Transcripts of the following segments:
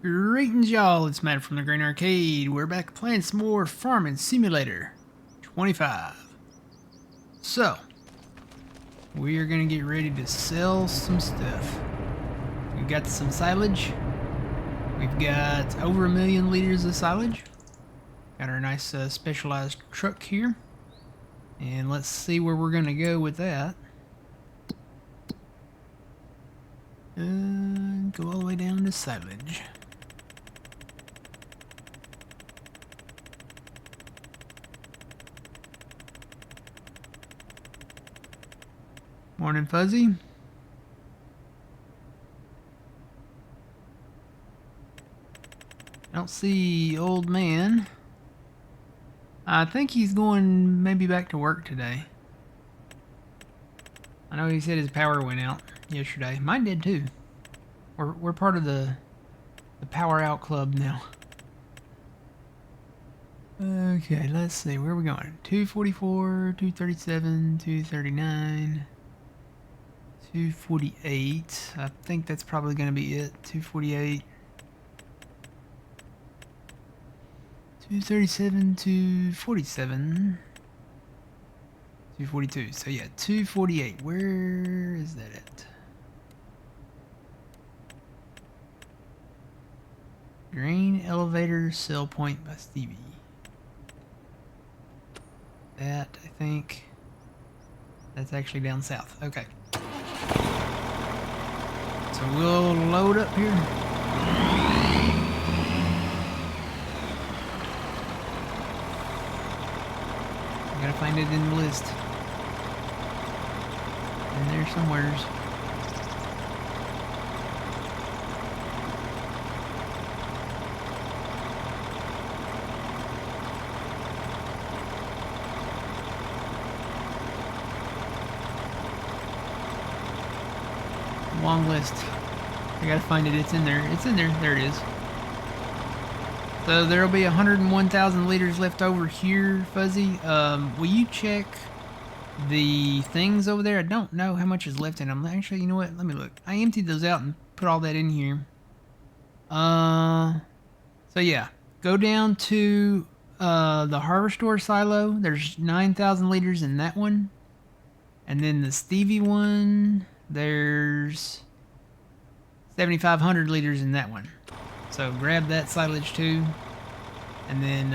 Greetings, y'all. It's Matt from the Green Arcade. We're back playing some more Farming Simulator 25. So, we are going to get ready to sell some stuff. We've got some silage. We've got over 1 million liters of silage. Got our nice specialized truck here. And let's see where we're going to go with that. Go all the way down to silage. Morning, Fuzzy. I don't see old man. I think he's going maybe back to work today. I know he said his power went out yesterday. Mine did too. We're part of the power out club now. Okay, let's see. Where are we going? 244, 237, 239, 248. I think that's probably going to be it. 248. 237, 247, 242. So yeah, 248. Where is that at? Grain elevator sell point by Stevie. That, I think, that's actually down south. Okay. So we'll load up here. Gotta find it in the list. In there somewheres. Long list. I gotta find it. It's in there. It's in there. There it is. So there'll be 101,000 liters left over here, Fuzzy. Will you check the things over there? I don't know how much is left in them. Actually, you know what? Let me look. I emptied those out and put all that in here. So yeah, go down to the Harvestor silo. There's 9,000 liters in that one, and then the Stevie one. There's 7,500 liters in that one. So grab that silage too, and then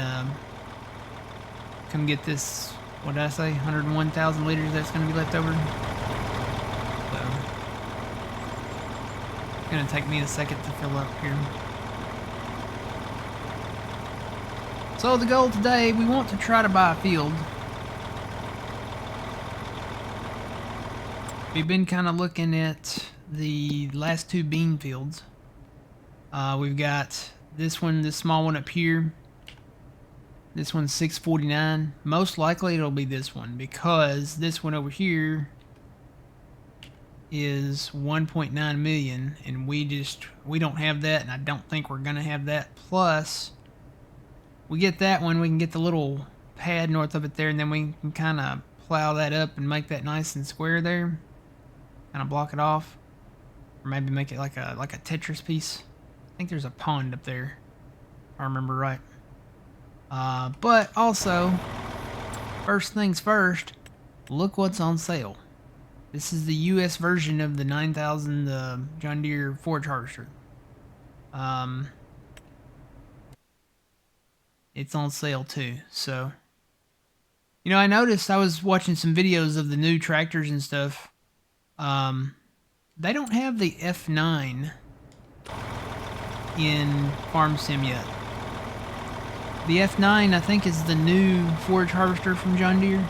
come get this, what did I say, 101,000 liters that's going to be left over. So it's going to take me a second to fill up here. So the goal today, we want to try to buy a field. We've been kind of looking at the last two bean fields. We've got this one, this small one up here. This one's 649. Most likely it'll be this one because this one over here is 1.9 million, and we don't have that, and I don't think we're gonna have that. Plus, we get that one, we can get the little pad north of it there, and then we can kind of plow that up and make that nice and square there. Kind of block it off, or maybe make it like a Tetris piece. I think there's a pond up there, if I remember right. But also, first things first, look what's on sale. This is the US version of the 9000 John Deere forage harvester. It's on sale too. So, you know, I noticed, I was watching some videos of the new tractors and stuff. They don't have the F9 in Farm Sim yet. The F9, I think, is the new forage harvester from John Deere.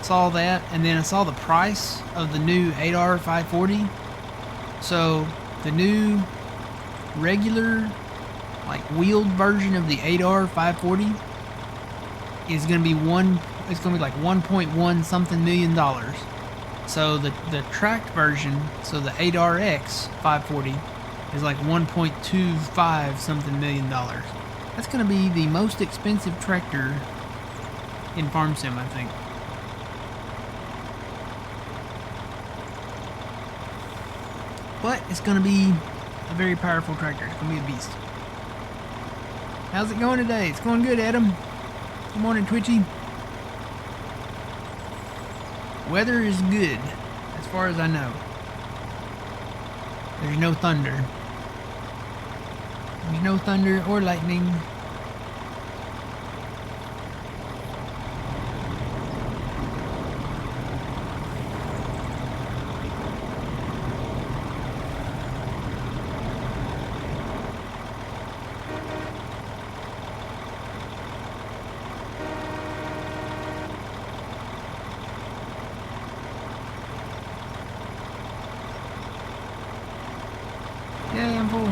Saw that, and then I saw the price of the new 8R 540. So the new regular, like wheeled version of the 8R 540 is going to be like 1.1 something million dollars. So the tracked version, so the 8RX 540, is like 1.25 something million dollars. That's going to be the most expensive tractor in Farm Sim, I think. But it's going to be a very powerful tractor. It's gonna be a beast. How's it going today? It's going good, Adam. Good morning, Twitchy. Weather is good, as far as I know. There's no thunder. There's no thunder or lightning. Yeah, I'm full.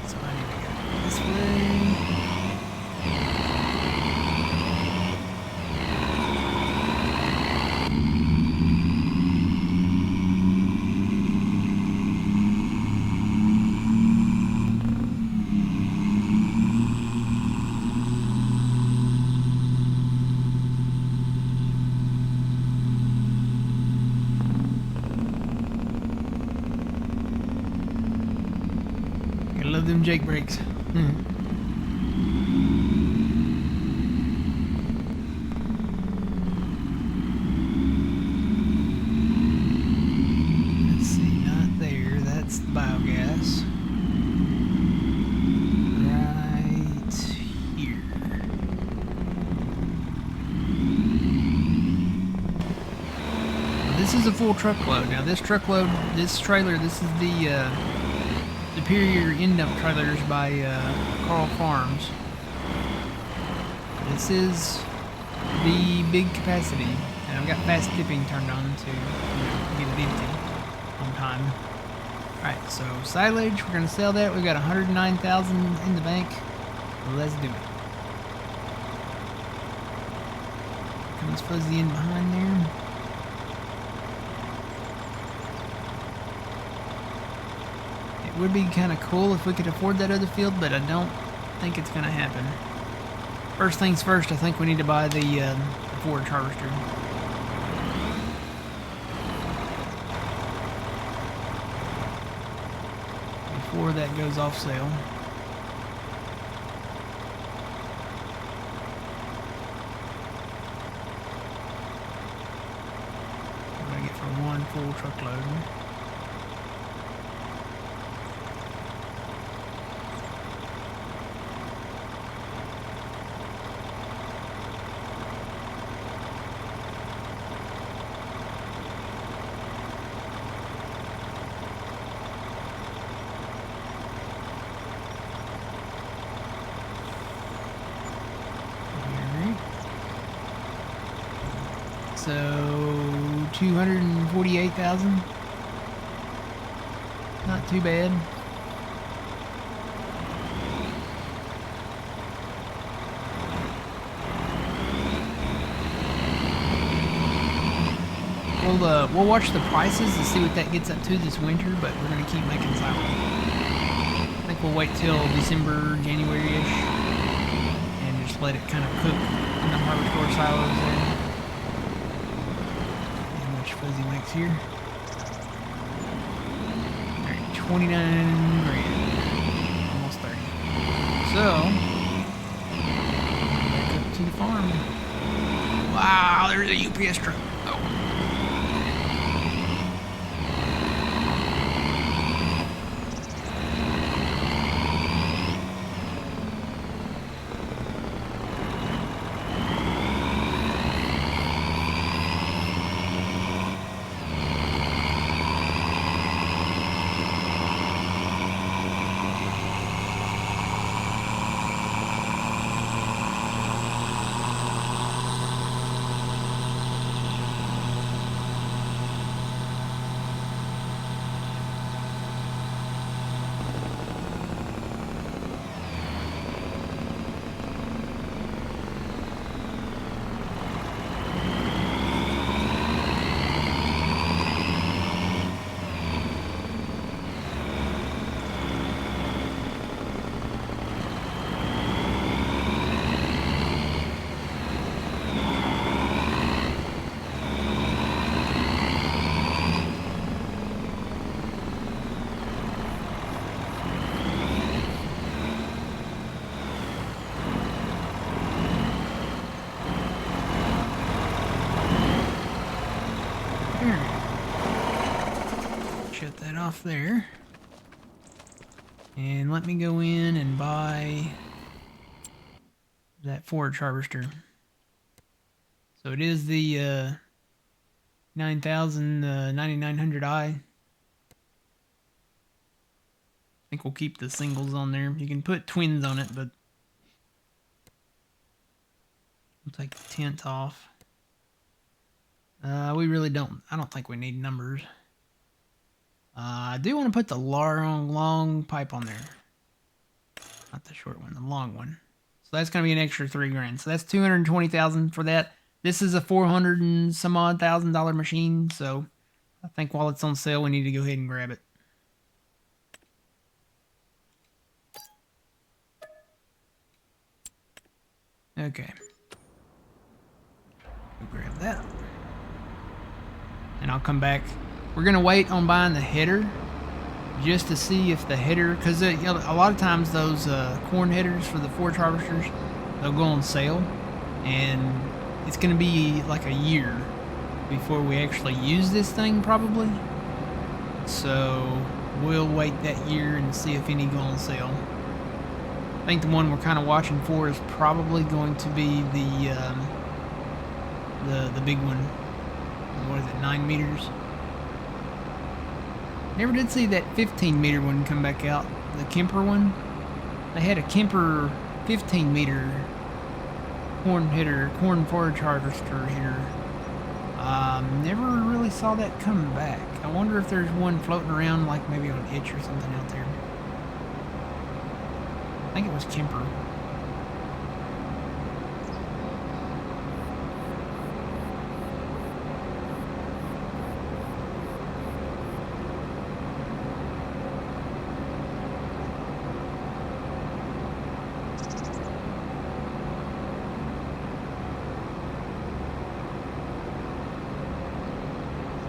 So I need to go this way. I love them Jake brakes. Let's see, not there. That's the biogas. Right here. Now, this is a full truckload. Now this truckload, this trailer, this is the Superior end-dump trailers by Carl Farms. This is the big capacity, and I've got fast tipping turned on to get it empty on time. Alright, so silage, we're going to sell that. We've got 109,000 in the bank. Let's do it. Comes Fuzzy in behind there. It would be kind of cool if we could afford that other field, but I don't think it's going to happen. First things first, I think we need to buy the forage harvester. Before that goes off sale. What do I get for one full truckload? So 248,000. Not too bad. We'll watch the prices to see what that gets up to this winter, but we're gonna keep making silo. I think we'll wait till December, January-ish, and just let it kind of cook in the hardware store silos there. Fuzzy makes here. Alright, 29 grand. Almost 30. So, back up to the farm. Wow, there's a UPS truck. Oh. shut that off there. And let me go in and buy that forage harvester. So it is the 9900i. I think we'll keep the singles on there. You can put twins on it, but we'll take the tint off. We really don't. I don't think we need numbers. I do want to put the long pipe on there. Not the short one, the long one. So that's going to be an extra $3,000. So that's $220,000 for that. This is a $400 and some odd thousand machine. So I think while it's on sale, we need to go ahead and grab it. Okay. We'll grab that. And I'll come back. We're going to wait on buying the header just to see if the header, because you know, a lot of times those corn headers for the forage harvesters, they'll go on sale, and it's going to be like a year before we actually use this thing probably. So we'll wait that year and see if any go on sale. I think the one we're kind of watching for is probably going to be the big one. What is it, 9 meters? Never did see that 15 meter one come back out. The Kemper one. They had a Kemper 15 meter corn forage harvester header. Never really saw that come back. I wonder if there's one floating around, like maybe on Itch or something out there. I think it was Kemper.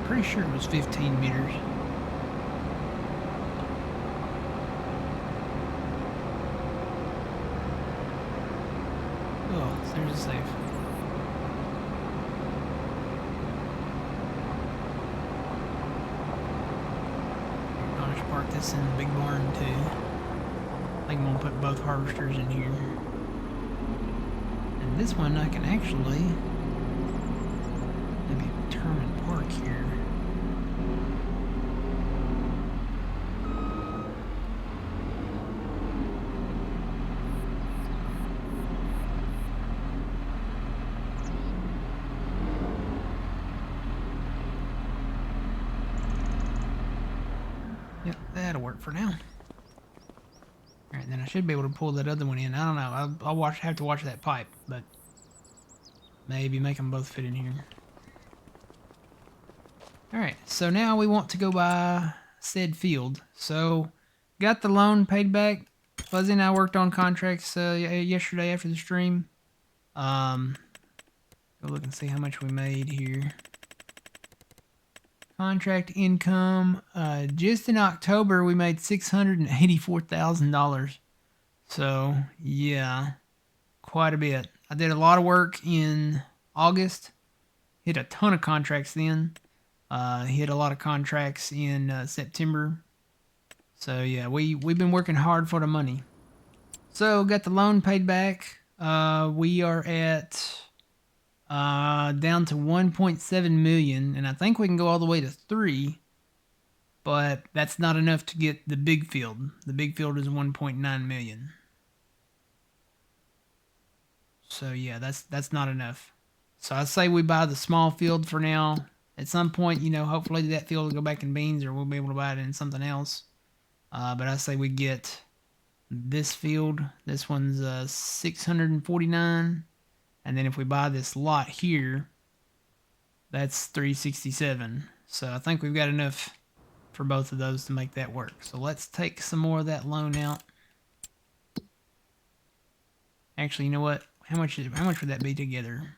Pretty sure it was 15 meters. Oh, there's a safe. I'll just park this in the big barn too. I think I'm gonna put both harvesters in here. And this one I can actually maybe turn and park here. Yep, that'll work for now. Alright, then I should be able to pull that other one in. I don't know. I'll have to watch that pipe, but maybe make them both fit in here. Alright, so now we want to go buy said field. So, got the loan paid back. Fuzzy and I worked on contracts yesterday after the stream. Go look and see how much we made here. Contract income, just in October we made $684,000. So, yeah, quite a bit. I did a lot of work in August. Hit a ton of contracts then. Hit a lot of contracts in September. So, yeah, we've been working hard for the money. So, got the loan paid back. We are at down to 1.7 million, and I think we can go all the way to 3, but that's not enough to get the big field. The big field is 1.9 million. So yeah, that's not enough. So I say we buy the small field for now. At some point, you know, hopefully that field will go back in beans, or we'll be able to buy it in something else. But I say we get this field. This one's 649. And then if we buy this lot here, that's 367. So I think we've got enough for both of those to make that work. So let's take some more of that loan out. Actually, you know what? How much would that be together?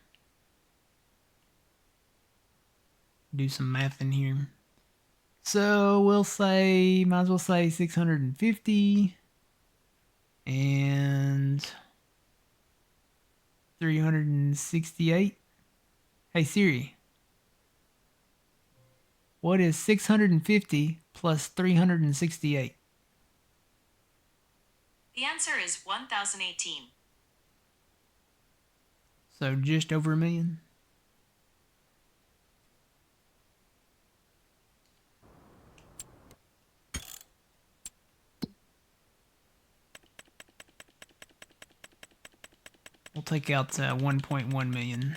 Do some math in here. So we'll say, might as well say 650 and 368. Hey Siri, what is 650 plus 368? The answer is 1018. So just over 1 million. We'll take out 1.1 million.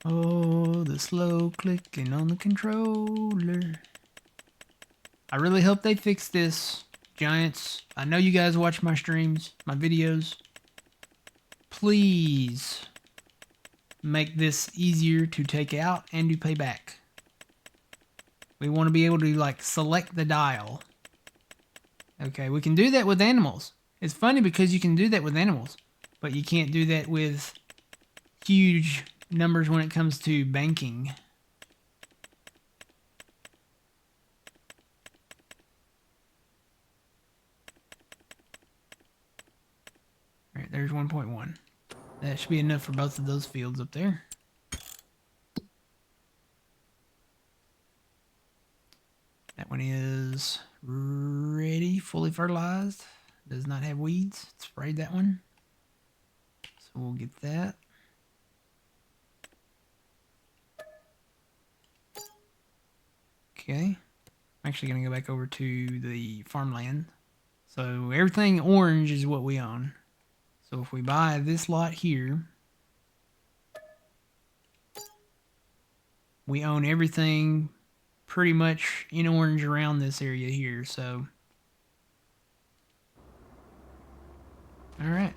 Oh, the slow clicking on the controller. I really hope they fix this, Giants. I know you guys watch my streams, my videos. Please make this easier to take out and to pay back. We want to be able to like select the dial. Okay, we can do that with animals. It's funny because you can do that with animals, but you can't do that with huge numbers when it comes to banking. All right, there's 1.1. That should be enough for both of those fields up there. That one is ready, fully fertilized. Does not have weeds. Sprayed that one. So we'll get that. Okay. I'm actually going to go back over to the farmland. So everything orange is what we own. So if we buy this lot here, we own everything pretty much in orange around this area here. So, all right.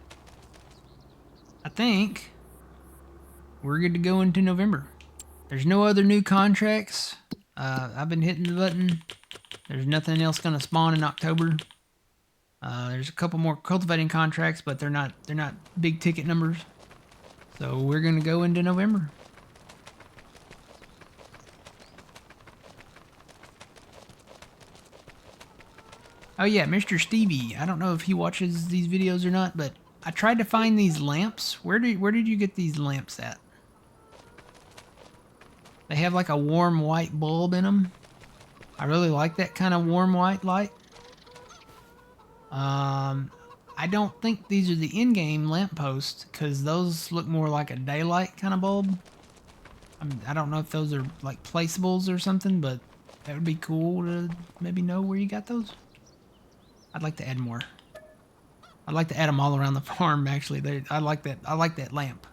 I think we're good to go into November. There's no other new contracts. I've been hitting the button. There's nothing else going to spawn in October. There's a couple more cultivating contracts, but they're not big ticket numbers. So we're going to go into November. Oh yeah, Mr. Stevie. I don't know if he watches these videos or not, but I tried to find these lamps. Where did you get these lamps at? They have like a warm white bulb in them. I really like that kind of warm white light. I don't think these are the in-game lampposts because those look more like a daylight kind of bulb. I don't know if those are like placeables or something, but that would be cool to maybe know where you got those. I'd like to add more. I'd like to add them all around the farm. Actually, I like that. I like that lamp.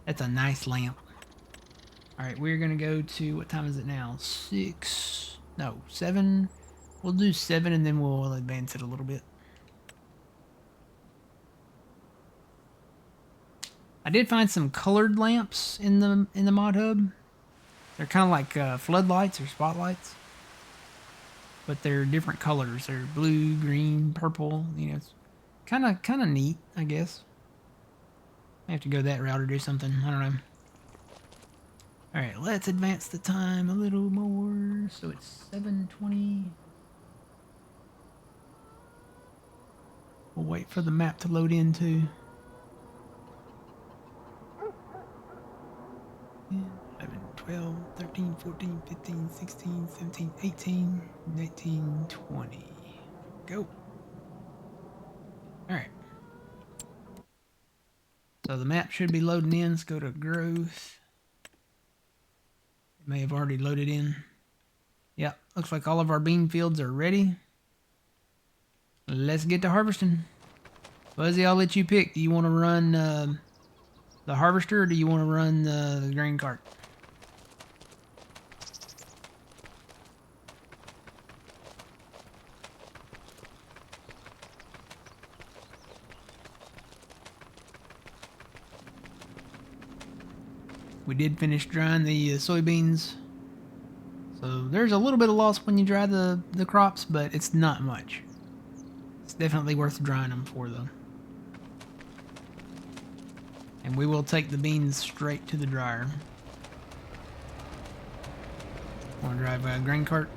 That's a nice lamp. All right, we're gonna go to, what time is it now? 6. No, 7. We'll do 7 and then we'll advance it a little bit. I did find some colored lamps in the mod hub. They're kind of like floodlights or spotlights, but they're different colors. They're blue, green, purple. You know, it's kind of neat, I guess. I have to go that route or do something. I don't know. All right, let's advance the time a little more. So it's 7:20. We'll wait for the map to load in too. 11, 12, 13, 14, 15, 16, 17, 18, 19, 20. Go. All right. So the map should be loading in. Let's go to growth. It may have already loaded in. Yeah, looks like all of our bean fields are ready. Let's get to harvesting. Fuzzy, I'll let you pick. Do you want to run the harvester or do you want to run the grain cart? We did finish drying the soybeans. So there's a little bit of loss when you dry the crops, but it's not much. It's definitely worth drying them for though. And we will take the beans straight to the dryer. Want to drive a grain cart?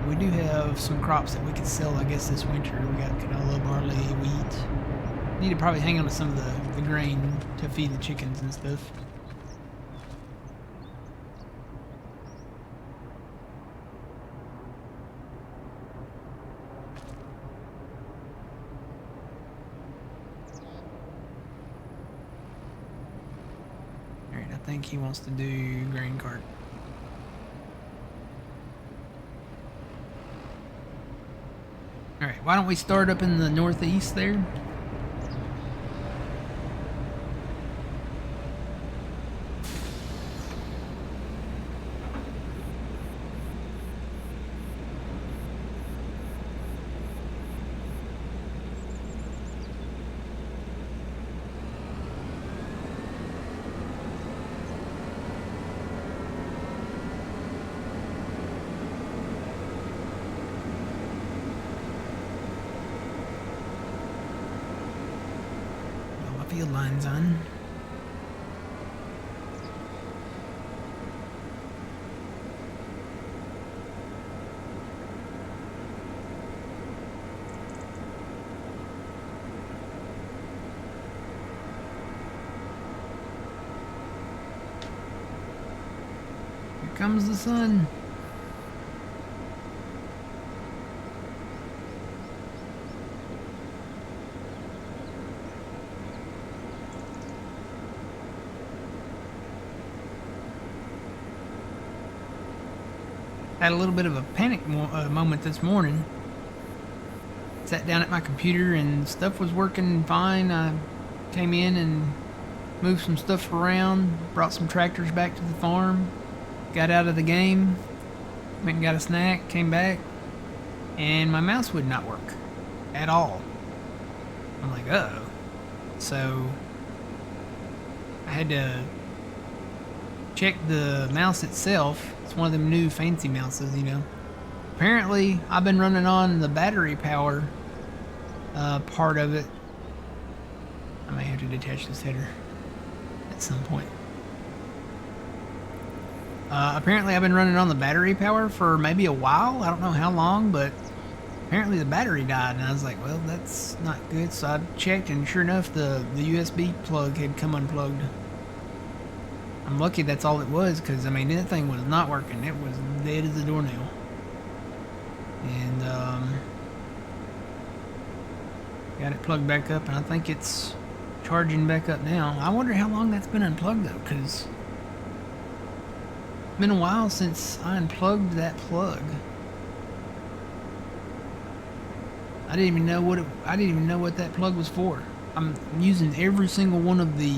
We do have some crops that we could sell, I guess, this winter. We got canola, barley, wheat. Need to probably hang on to some of the grain to feed the chickens and stuff. Alright, I think he wants to do grain cart. Alright, why don't we start up in the northeast there? Field lines on. Here comes the sun. Had a little bit of a panic moment this morning. Sat down at my computer and stuff was working fine. I came in and moved some stuff around, brought some tractors back to the farm, got out of the game, went and got a snack, came back, and my mouse would not work at all. I'm like, uh-oh. So I had to check the mouse itself. It's one of them new fancy mouses, you know. Apparently, I've been running on the battery power part of it. I may have to detach this header at some point. Apparently, I've been running on the battery power for maybe a while. I don't know how long, but apparently the battery died, and I was like, well, that's not good. So I checked, and sure enough, the USB plug had come unplugged. I'm lucky that's all it was, because, I mean, that thing was not working. It was dead as a doornail. And, got it plugged back up, and I think it's charging back up now. I wonder how long that's been unplugged, though, because it's been a while since I unplugged that plug. I didn't even know what that plug was for. I'm using every single one of the...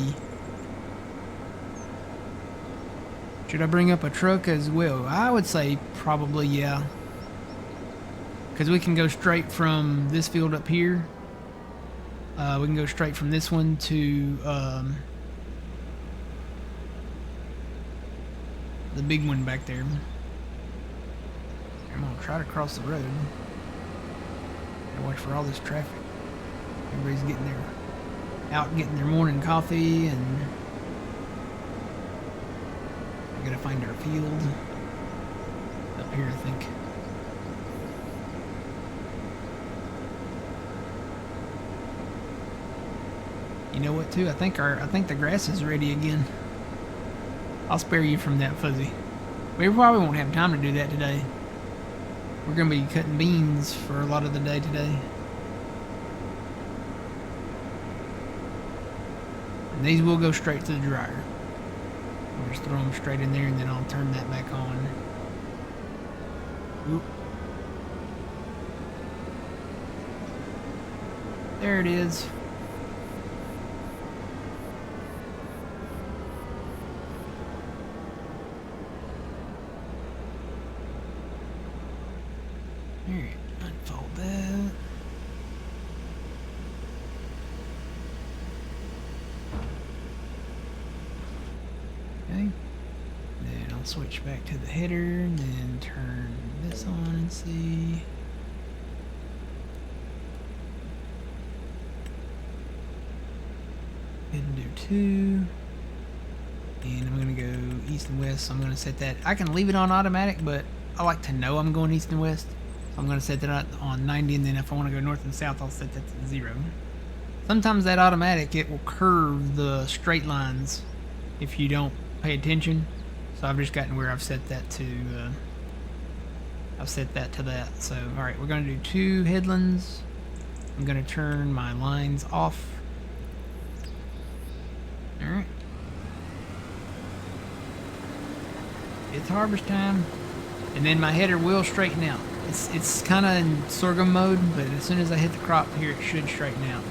Should I bring up a truck as well? I would say probably, yeah. Because we can go straight from this field up here. We can go straight from this one to the big one back there. I'm going to try to cross the road. Gotta watch for all this traffic. Everybody's out getting their morning coffee, and I gotta find our field up here, I think. You know what, too? I think the grass is ready again. I'll spare you from that, Fuzzy. We probably won't have time to do that today. We're gonna be cutting beans for a lot of the day today. And these will go straight to the dryer. I'll just throw them straight in there, and then I'll turn that back on. Oop. There it is. Alright, unfold that. Okay. Then I'll switch back to the header and then turn this on and see. And do 2. And I'm going to go east and west, so I'm going to set that. I can leave it on automatic, but I like to know I'm going east and west. So I'm going to set that on 90, and then if I want to go north and south, I'll set that to 0. Sometimes that automatic, it will curve the straight lines if you don't pay attention. So I've just gotten where I've set that to. I've set that to that. So all right, we're going to do 2 headlands. I'm going to turn my lines off. All right. It's harvest time, and then my header will straighten out. It's kind of in sorghum mode, but as soon as I hit the crop here, it should straighten out.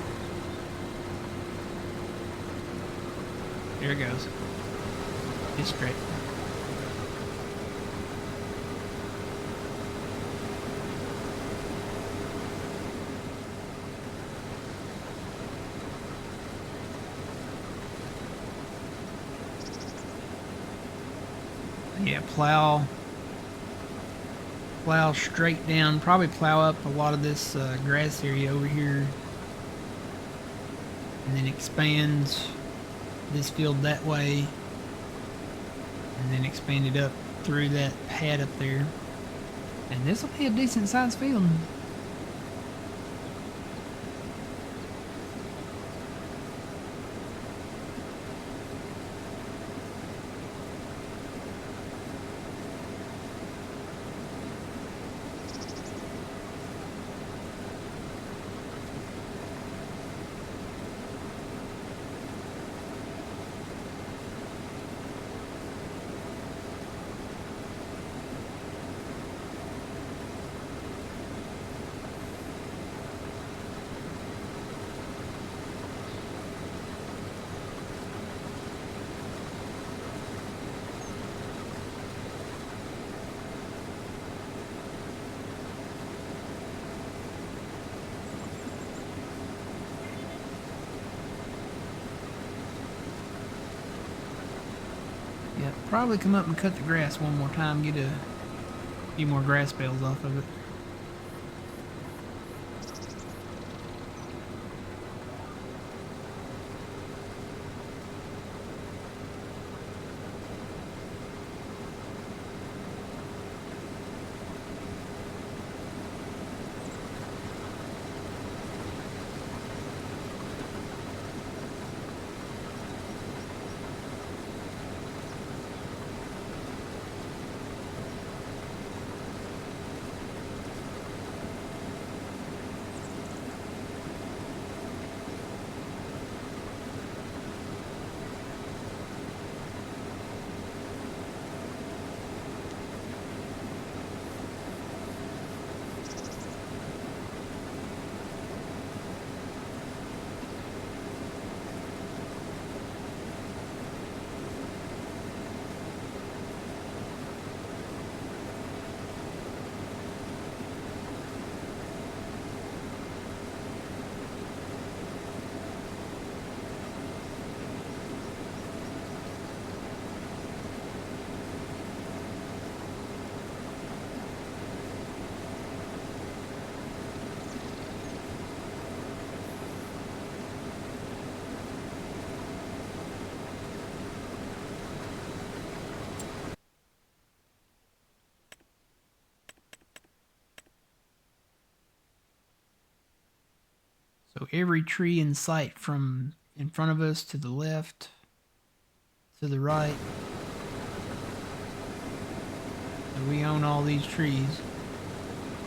There it goes. It's straight. Yeah, plow straight down, probably plow up a lot of this grass area over here, and then expand this field that way, and then expand it up through that pad up there, and this will be a decent sized field. Yeah, probably come up and cut the grass one more time, get a few more grass bales off of it. So every tree in sight from in front of us to the left, to the right. So we own all these trees.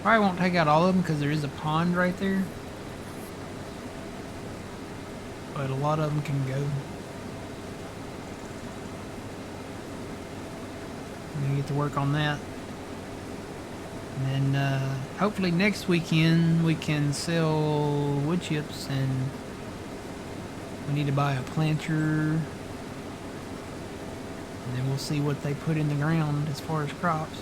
Probably won't take out all of them because there is a pond right there. But a lot of them can go. I'm going to get to work on that. And then hopefully next weekend we can sell wood chips, and we need to buy a planter, and then we'll see what they put in the ground as far as crops.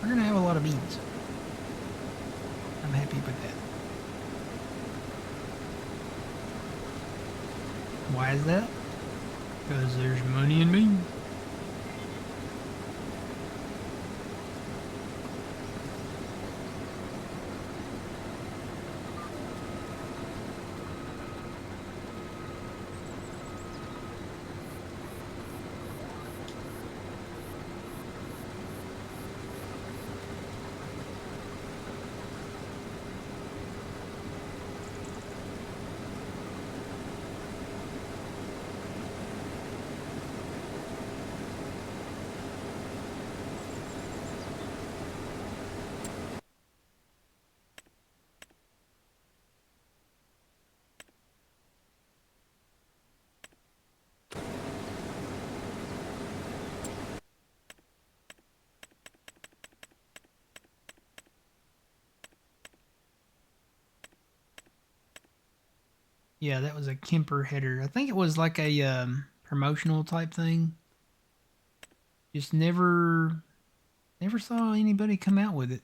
We're gonna have a lot of beans. I'm happy with that. Why is that? Because there's money in beans. Yeah, that was a Kemper header. I think it was like a promotional type thing. Just never saw anybody come out with it.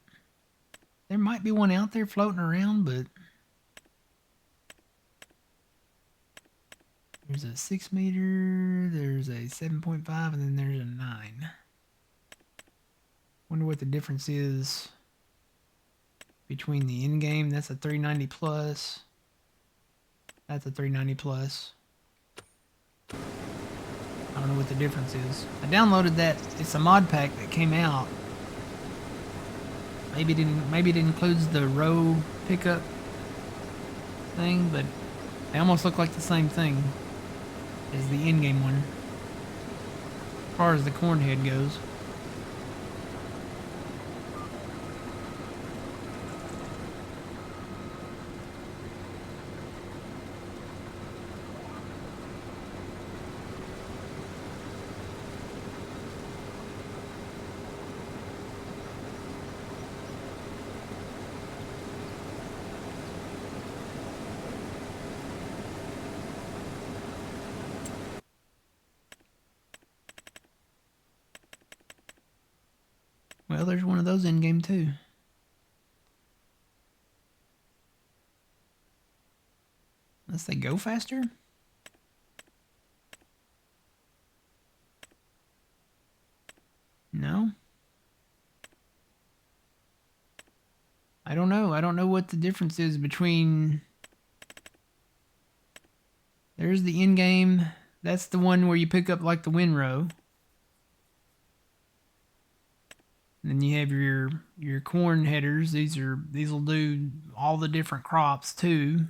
There might be one out there floating around, but there's a 6 meter, there's a 7.5, and then there's a 9. Wonder what the difference is between the in-game. That's a 390 plus. That's a 390 plus. I don't know what the difference is. I downloaded that. It's a mod pack that came out. Maybe it includes the row pickup thing, but they almost look like the same thing as the in-game one, as far as the corn head goes. Well, there's one of those in-game too. Unless they go faster? No? I don't know. I don't know what the difference is between... There's the in-game. That's the one where you pick up like the win row. And then you have your corn headers. These will do all the different crops too.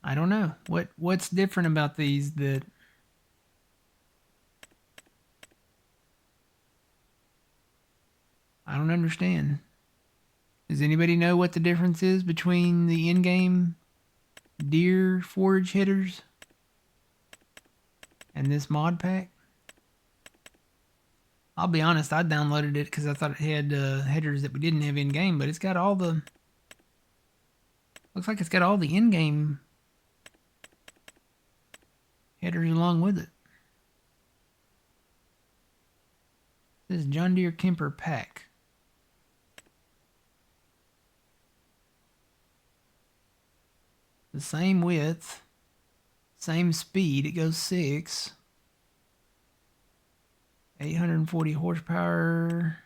I don't know. What's different about these that I don't understand? Does anybody know what the difference is between the in-game deer forage headers and this mod pack? I'll be honest, I downloaded it because I thought it had headers that we didn't have in-game, but it's got all the... Looks like it's got all the in-game headers along with it. This is John Deere Kemper pack. The same width, same speed. It goes 6. 840 horsepower.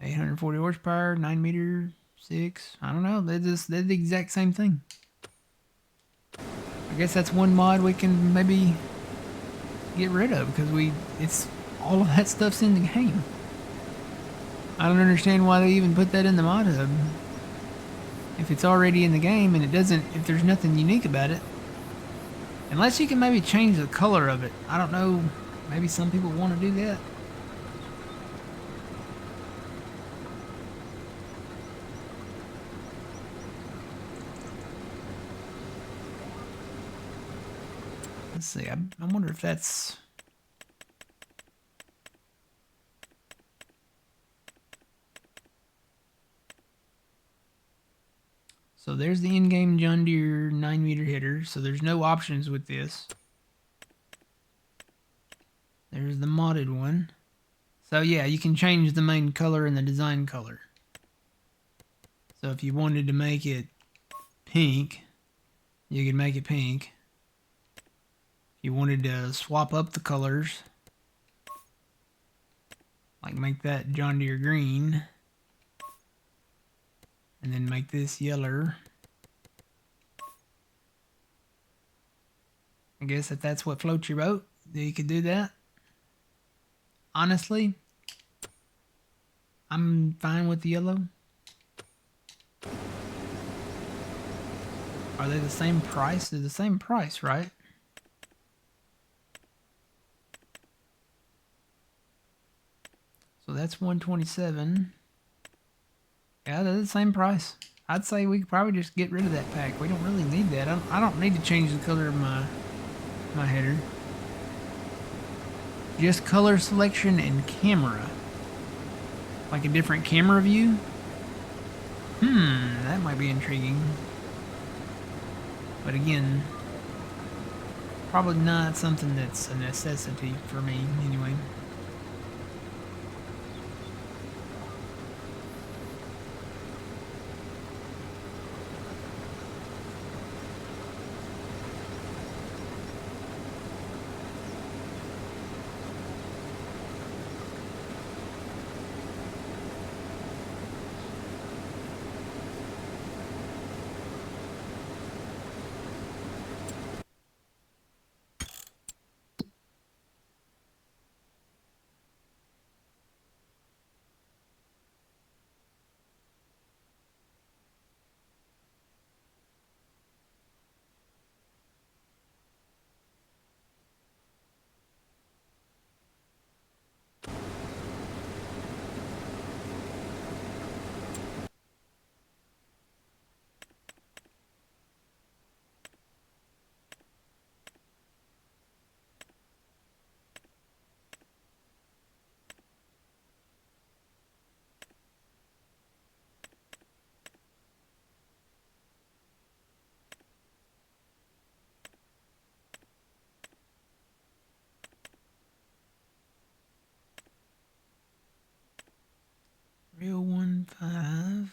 $840 9 meter, 6. I don't know. They're the exact same thing. I guess that's one mod we can maybe get rid of because it's all of that stuff's in the game. I don't understand why they even put that in the mod hub. If it's already in the game and if there's nothing unique about it. Unless you can maybe change the color of it. I don't know. Maybe some people want to do that. Let's see. I wonder if that's... So there's the in-game John Deere 9 meter header. So there's no options with this. There's the modded one. So yeah, you can change the main color and the design color. So if you wanted to make it pink, you could make it pink. If you wanted to swap up the colors, like make that John Deere green, and then make this yellow. I guess if that's what floats your boat, then you could do that. Honestly, I'm fine with the yellow. Are they the same price? They're the same price, right? So that's 127. Yeah, they're the same price. I'd say we could probably just get rid of that pack. We don't really need that. I don't need to change the color of my header. Just color selection and camera. Like a different camera view? That might be intriguing. But again, probably not something that's a necessity for me anyway. Real 1.5.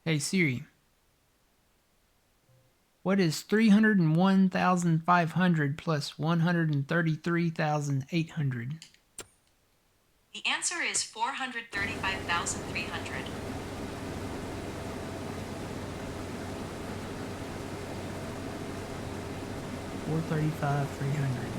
Hey Siri, what is 301,500 plus 133,800? The answer is 435,300. 435,300.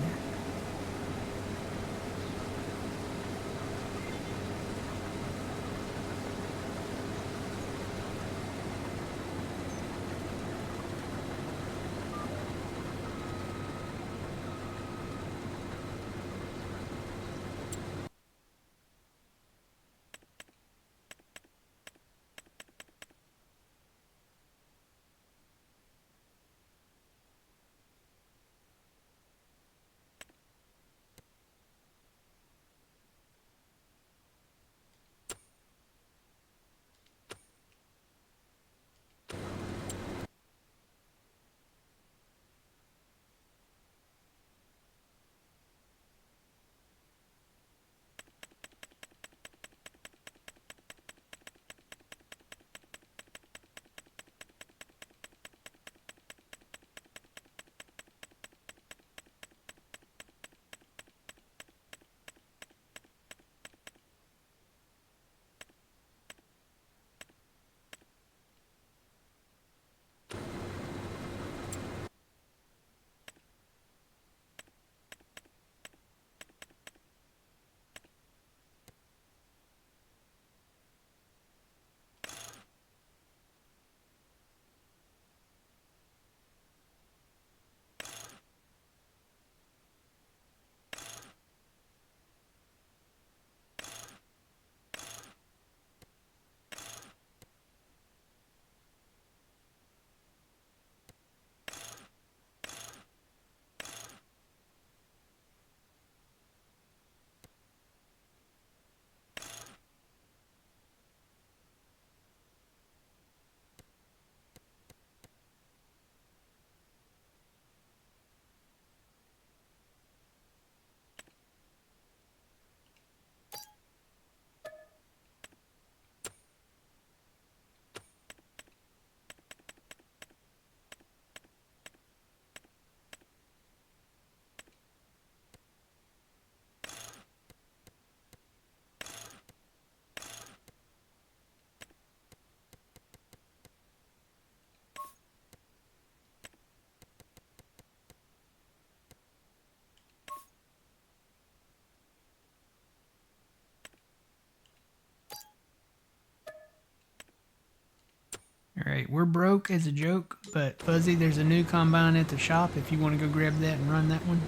Alright, we're broke as a joke, but Fuzzy, there's a new combine at the shop if you want to go grab that and run that one.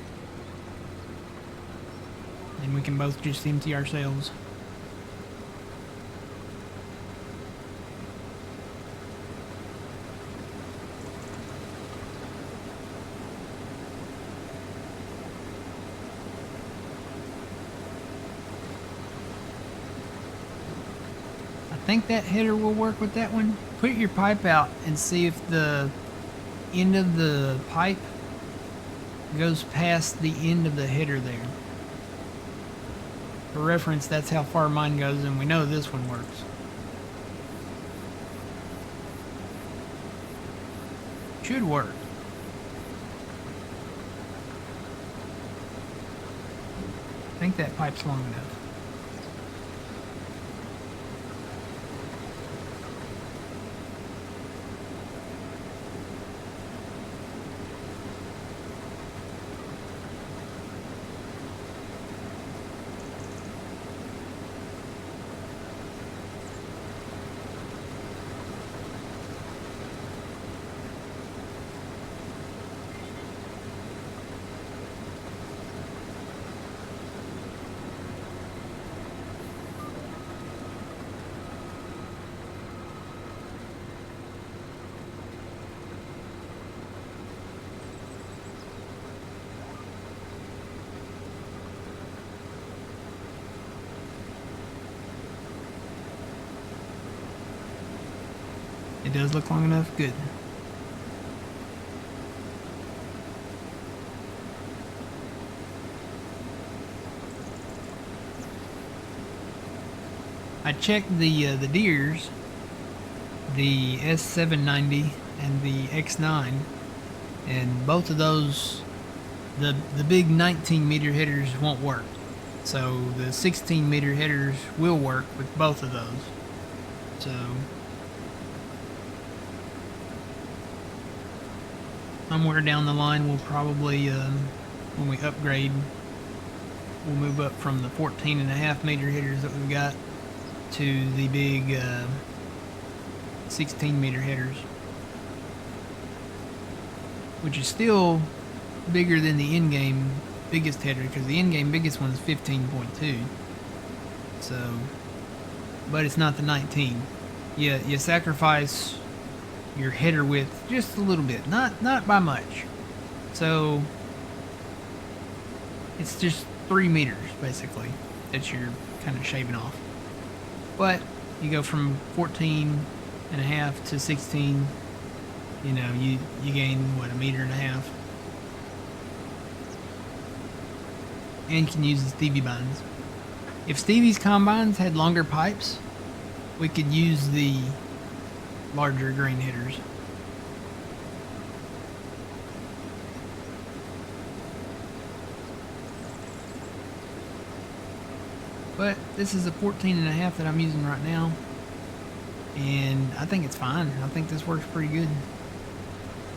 And we can both just empty ourselves. I think that header will work with that one. Put your pipe out and see if the end of the pipe goes past the end of the header there. For reference, that's how far mine goes, and we know this one works. Should work. I think that pipe's long enough. It does look long enough? Good. I checked the deers, the S790 and the X9, and both of those, the big 19 meter headers won't work. So the 16 meter headers will work with both of those. So somewhere down the line we'll probably, when we upgrade, we'll move up from the 14.5 meter headers that we've got to the big 16 meter headers, which is still bigger than the in-game biggest header, because the in-game biggest one is 15.2. So, but it's not the 19. You sacrifice your header width just a little bit, not by much. So it's just 3 meters basically that you're kind of shaving off. But you go from 14.5 to 16, you know, you gain what, 1.5 meters, and can use the Stevie binds. If Stevie's combines had longer pipes, we could use the larger grain headers. But this is a 14.5 that I'm using right now, and I think it's fine. I think this works pretty good.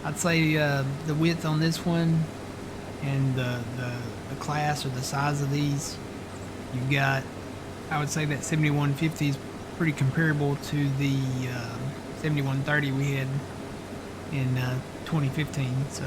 I'd say the width on this one and the class or the size of these, you've got, I would say that 7150 is pretty comparable to the 7130 we had in 2015. So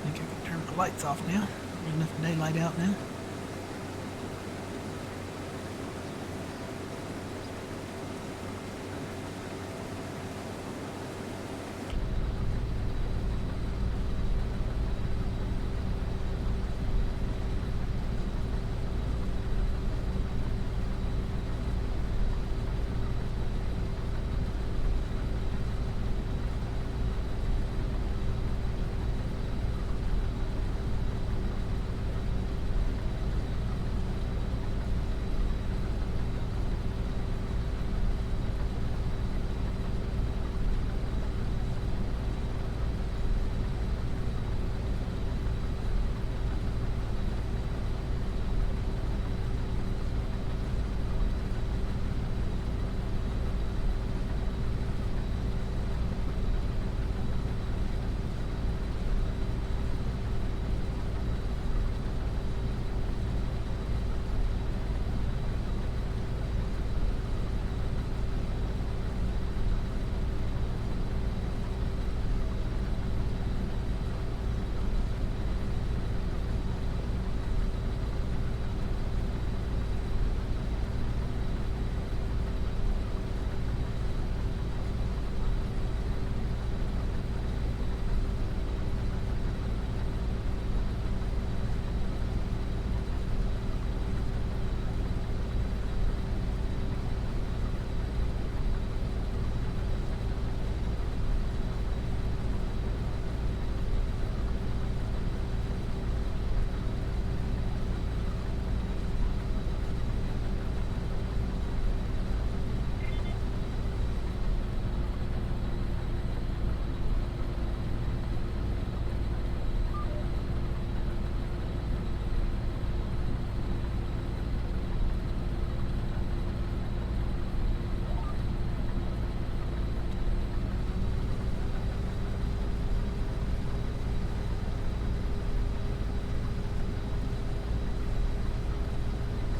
I think I can turn the lights off now. There's enough daylight out now.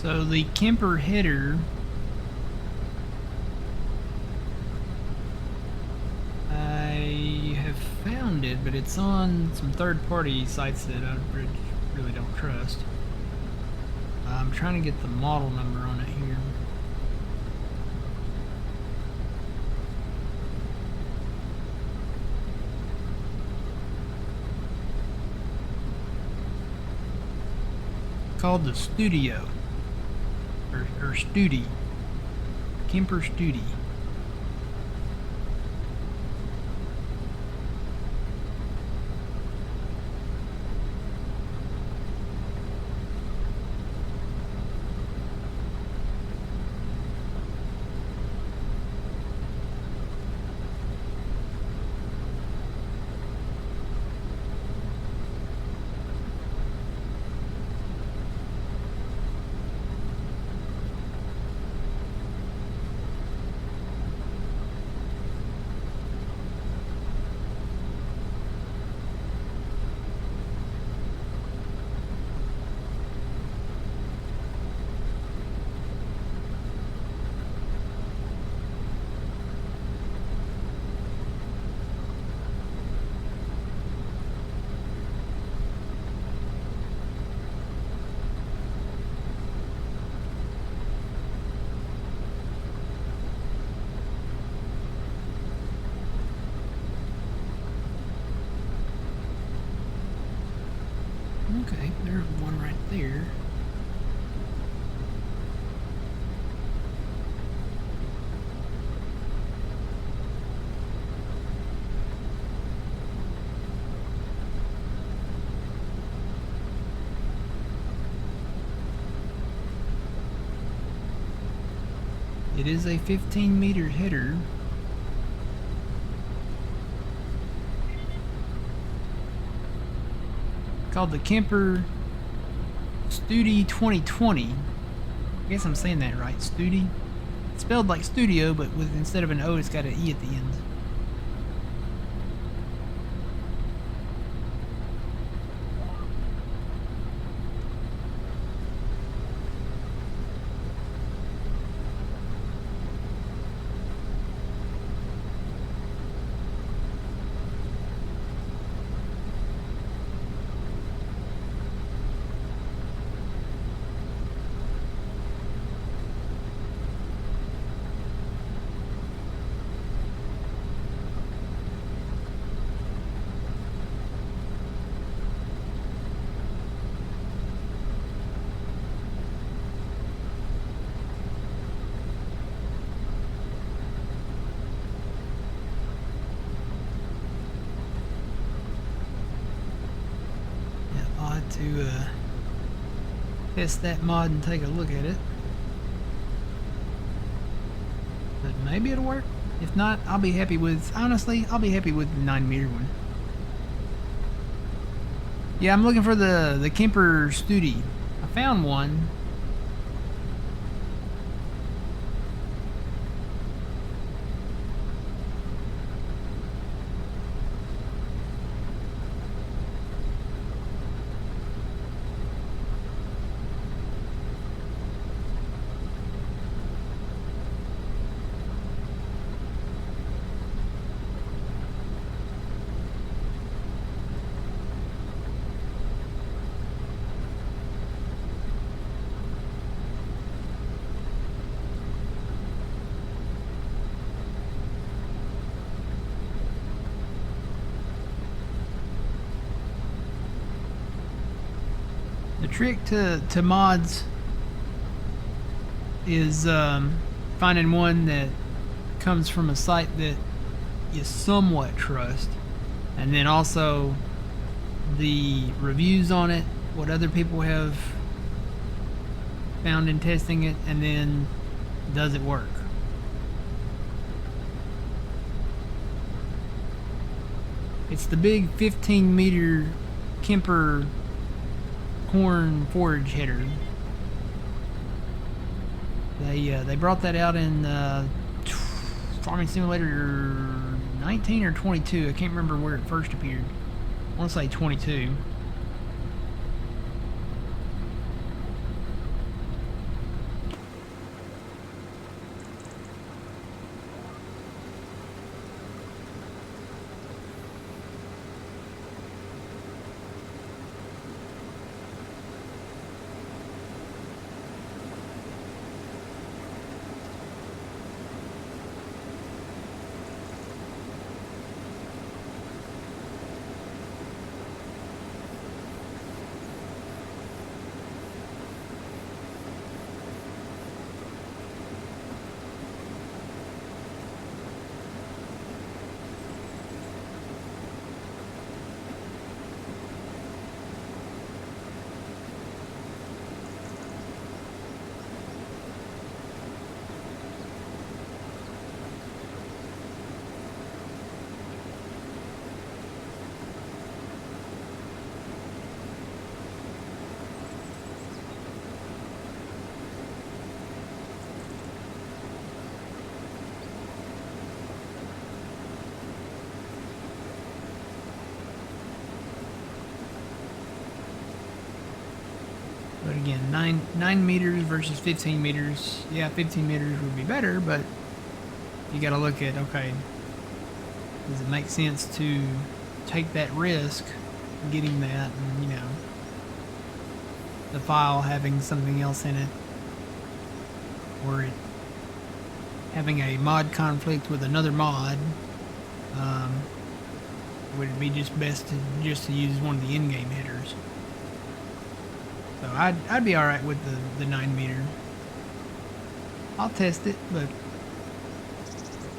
So the Kemper header, I have found it, but it's on some third-party sites that I really don't trust. I'm trying to get the model number on it here. Called the Studio, or Studi, Kemper Studi. Okay, there's one right there. It is a 15-meter header. Called the Kemper Studi 2020. I guess I'm saying that right, Studi. It's spelled like studio, but with instead of an O, it's got an E at the end. To test that mod and take a look at it. But maybe it'll work. If not, I'll be happy with, honestly, I'll be happy with the 9-meter one. Yeah, I'm looking for the Kemper Studi. I found one. The trick to mods is finding one that comes from a site that you somewhat trust, and then also the reviews on it, what other people have found in testing it, and then does it work. It's the big 15-meter Kemper corn forage header. They brought that out in Farming Simulator 19 or 22. I can't remember where it first appeared. I want to say 22. But again, 9 meters versus 15 meters. Yeah, 15 meters would be better, but you got to look at, okay, does it make sense to take that risk getting that, and you know, the file having something else in it, or it having a mod conflict with another mod? Would it be just best to use one of the in-game headers? So I'd be all right with the 9 meter. I'll test it, but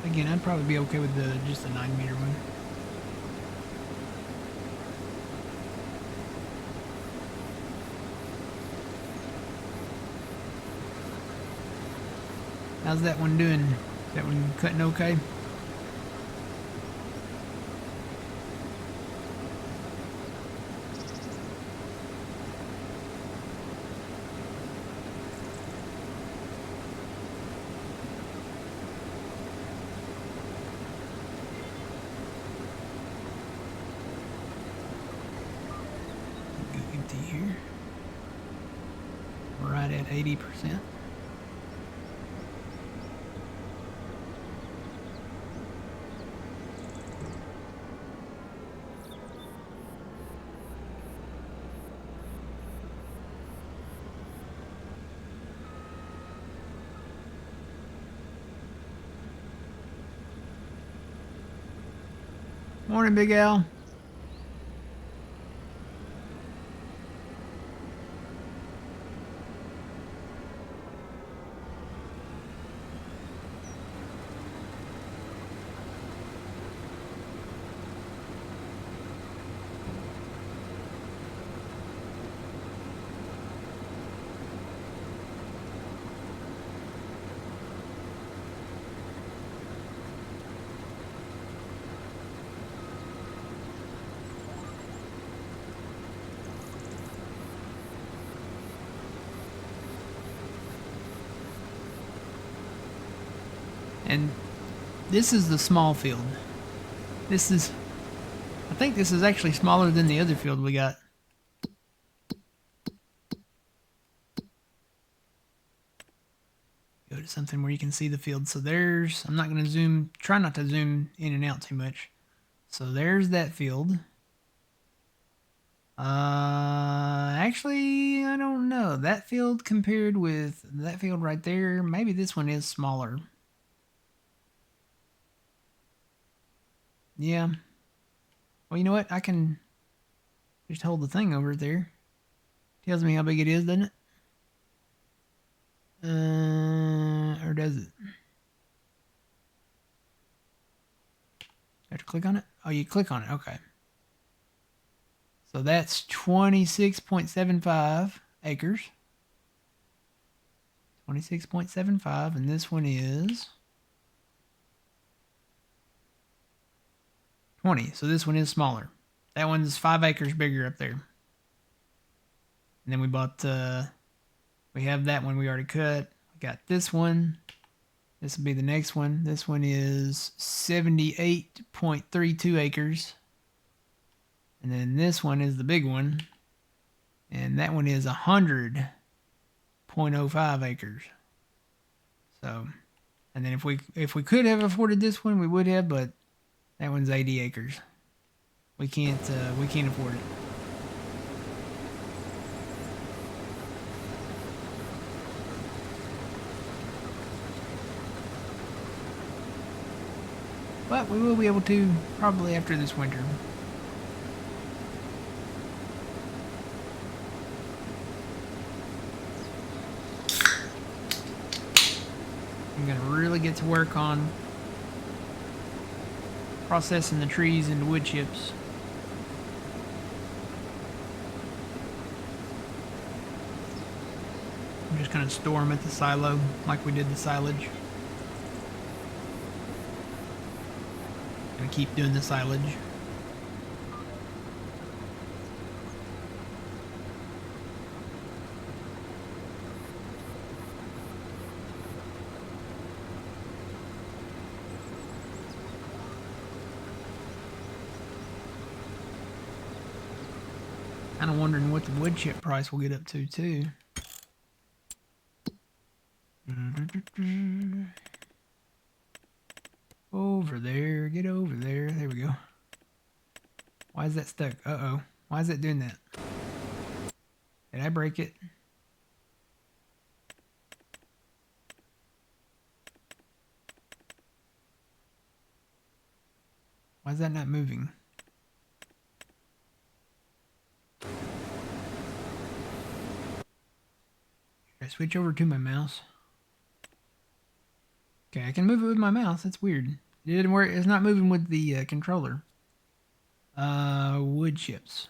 again, I'd probably be okay with just the 9 meter one. How's that one doing? Is that one cutting okay? Go empty here. We're right at 80%. Morning, Big Al. And this is the small field. I think this is actually smaller than the other field we got. Go to something where you can see the field. So I'm not going to try not to zoom in and out too much. So there's that field. Actually, I don't know. That field compared with that field right there, maybe this one is smaller. Yeah. Well, you know what? I can just hold the thing over there. Tells me how big it is, doesn't it? Or does it? Have to click on it? Oh, you click on it. Okay. So that's 26.75 acres. 26.75, and this one is 20. So this one is smaller. That one's 5 acres bigger up there. And then we bought, we have that one we already cut. We got this one. This will be the next one. This one is 78.32 acres. And then this one is the big one. And that one is 100.05 acres. So, and then if we could have afforded this one, we would have, but that one's 80 acres. We can't afford it. But we will be able to probably after this winter. I'm gonna really get to work on processing the trees into wood chips. I'm just gonna store them at the silo like we did the silage. Gonna keep doing the silage. Kind of wondering what the wood chip price will get up to too. Over there, get over there. There we go. Why is that stuck? Uh-oh. Why is it doing that? Did I break it? Why is that not moving? Should I switch over to my mouse? Okay, I can move it with my mouse. That's weird. It didn't work. It's not moving with the controller. Wood chips.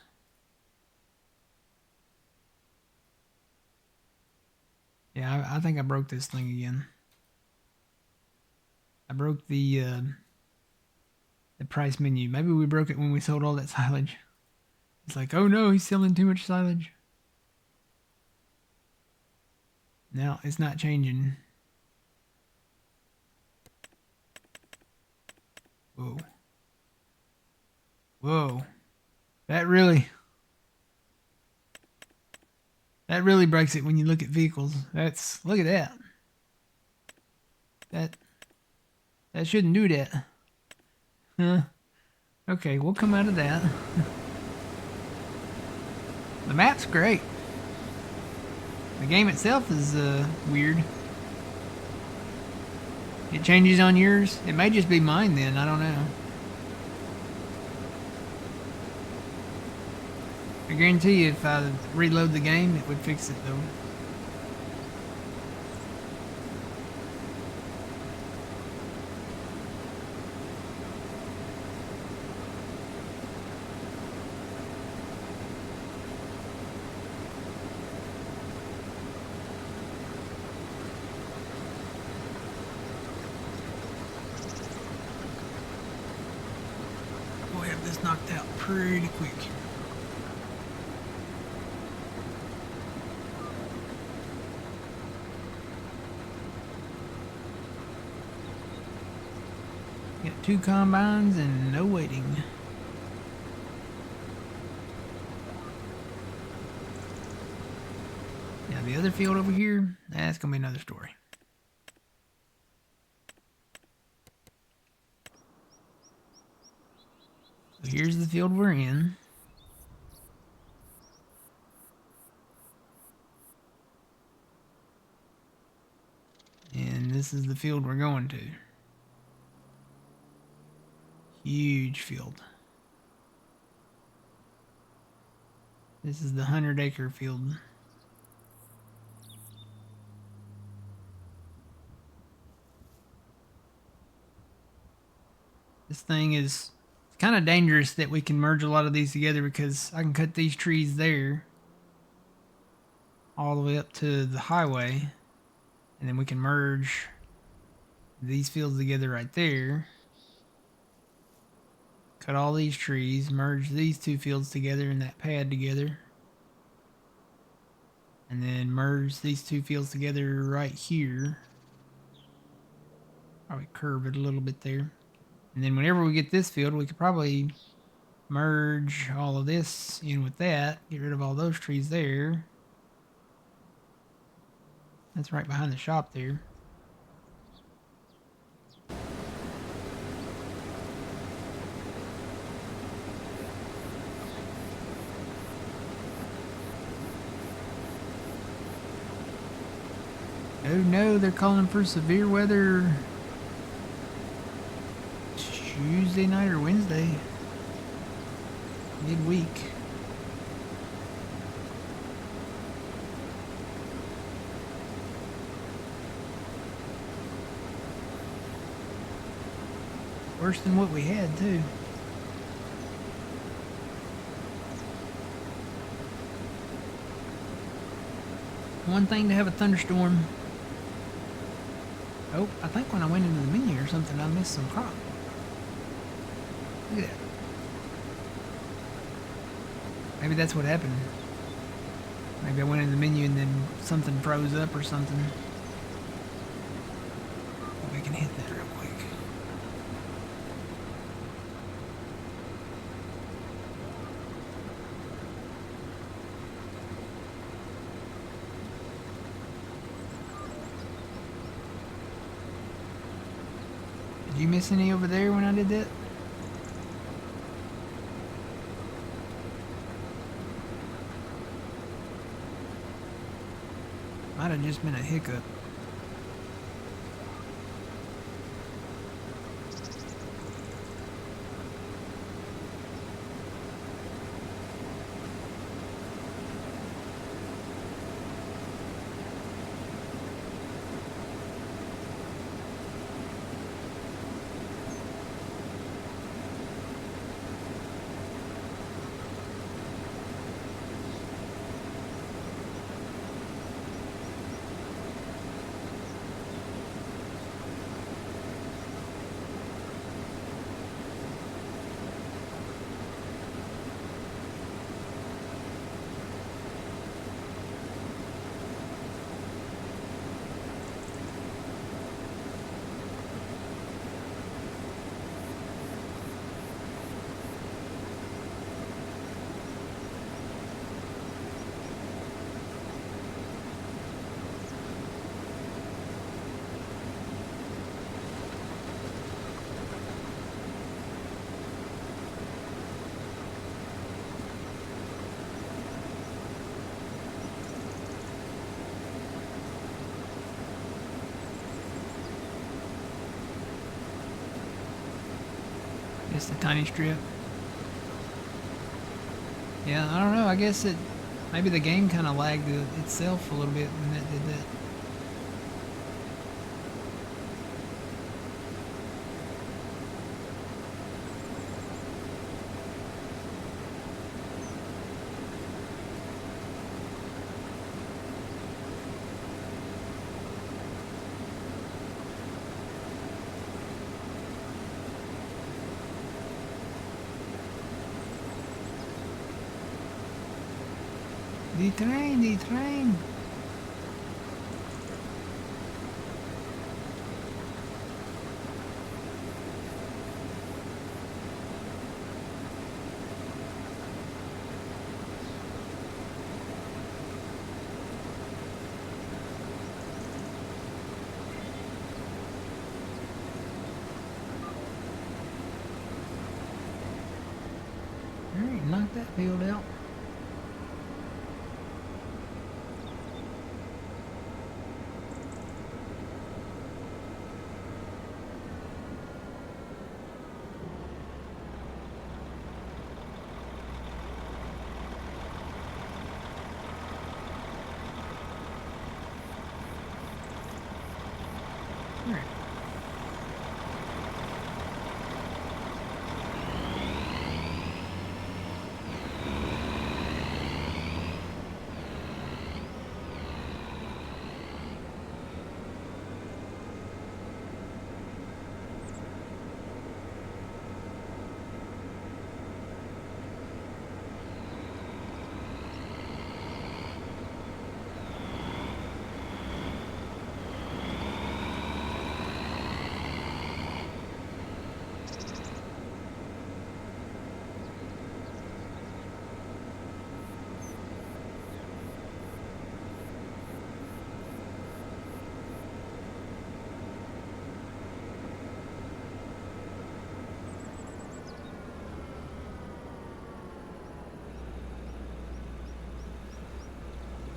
Yeah, I think I broke this thing again. I broke the price menu. Maybe we broke it when we sold all that silage. It's like, oh no, he's selling too much silage. No, it's not changing. Whoa. Whoa. That really breaks it when you look at vehicles. Look at that. That shouldn't do that. Huh. Okay, we'll come out of that. The map's great. The game itself is weird. It changes on yours. It may just be mine then. I don't know. I guarantee you if I reload the game, it would fix it though. We'll have this knocked out pretty quick. Got 2 combines and no waiting. Now the other field over here, that's gonna be another story. So here's the field we're in. And this is the field we're going to. Huge field. This is the 100-acre field. This thing is kind of dangerous that we can merge a lot of these together because I can cut these trees there all the way up to the highway, and then we can merge these fields together right there. Cut all these trees, merge these 2 fields together and that pad together. And then merge these 2 fields together right here. Probably curve it a little bit there. And then whenever we get this field, we could probably merge all of this in with that. Get rid of all those trees there. That's right behind the shop there. Oh no, they're calling for severe weather Tuesday night or Wednesday. Midweek. Worse than what we had too. One thing to have a thunderstorm. Oh, I think when I went into the menu or something, I missed some crop. Look at that. Maybe that's what happened. Maybe I went in the menu and then something froze up or something. Maybe I can hit that real quick. Did you miss any over there when I did that? Might have just been a hiccup. Just a tiny strip. Yeah, I don't know. I guess it maybe the game kind of lagged itself a little bit when that did that. The train, the train. Alright, knock that field out. Alright.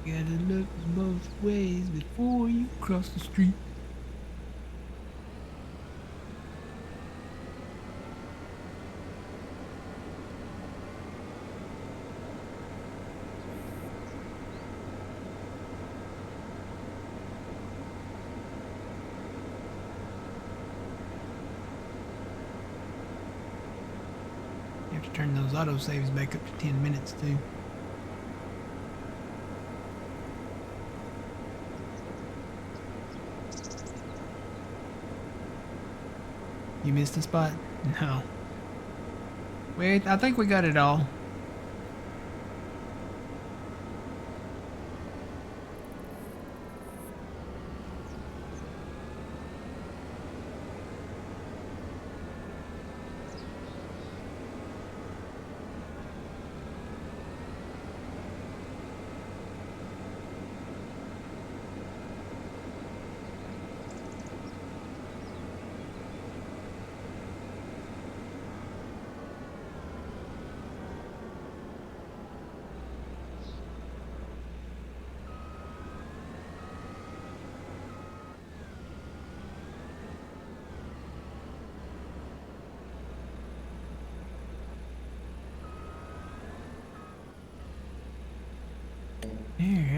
Gotta look both ways before you cross the street. You have to turn those autosaves back up to 10 minutes too. You missed a spot? No. Wait, I think we got it all.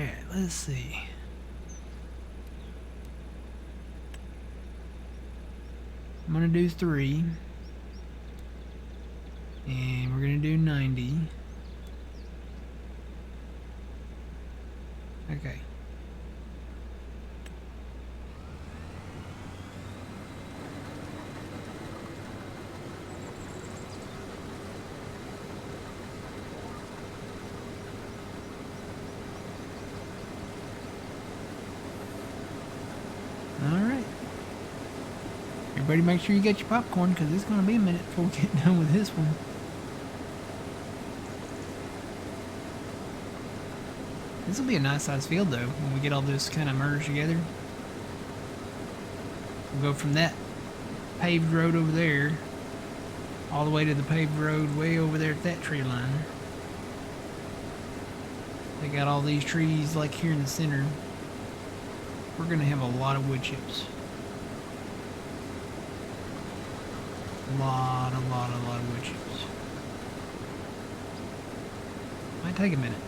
Alright, let's see. I'm gonna do 3. And we're gonna do 90. Okay. Alright. Everybody make sure you get your popcorn because it's going to be a minute before we get done with this one. This will be a nice sized field though when we get all this kind of merged together. We'll go from that paved road over there all the way to the paved road way over there at that tree line. They got all these trees like here in the center. We're going to have a lot of wood chips. A lot of wood chips. Might take a minute.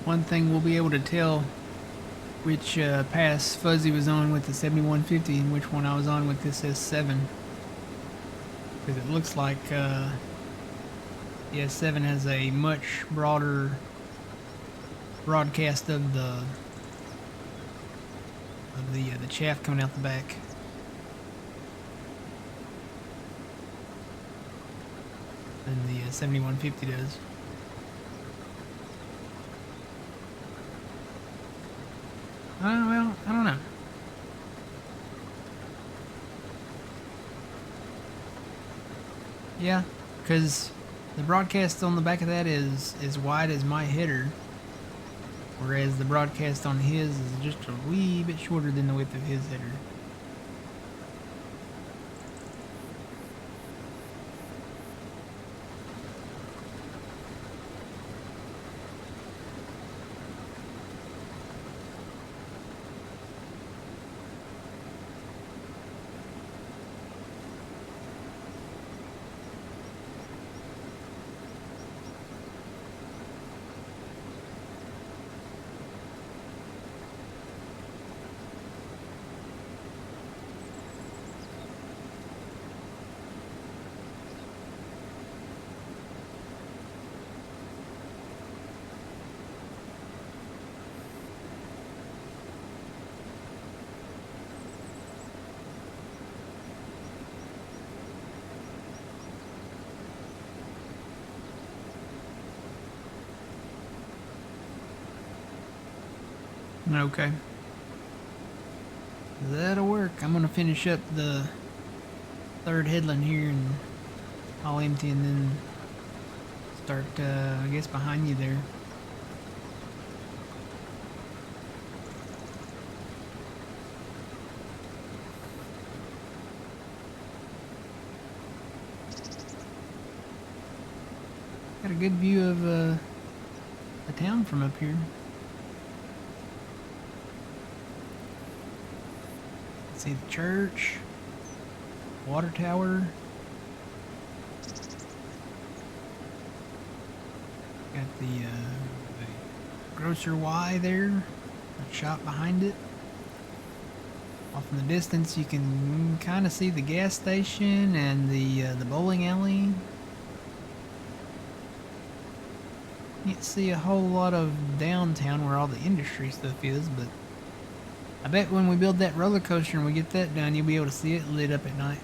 one thing we'll be able to tell which pass Fuzzy was on with the 7150 and which one I was on with this S7. Because it looks like the S7 has a much broader broadcast of the chaff coming out the back. Than the 7150 does. Well, I don't know. Yeah, because the broadcast on the back of that is as wide as my header, whereas the broadcast on his is just a wee bit shorter than the width of his header. Okay. That'll work. I'm gonna finish up the third headland here and I'll empty and then start, I guess, behind you there. Got a good view of the town from up here. See the church, water tower. Got the grocer Y there, a shop behind it. Off in the distance, you can kind of see the gas station and the bowling alley. Can't see a whole lot of downtown where all the industry stuff is, but I bet when we build that roller coaster and we get that done, you'll be able to see it lit up at night.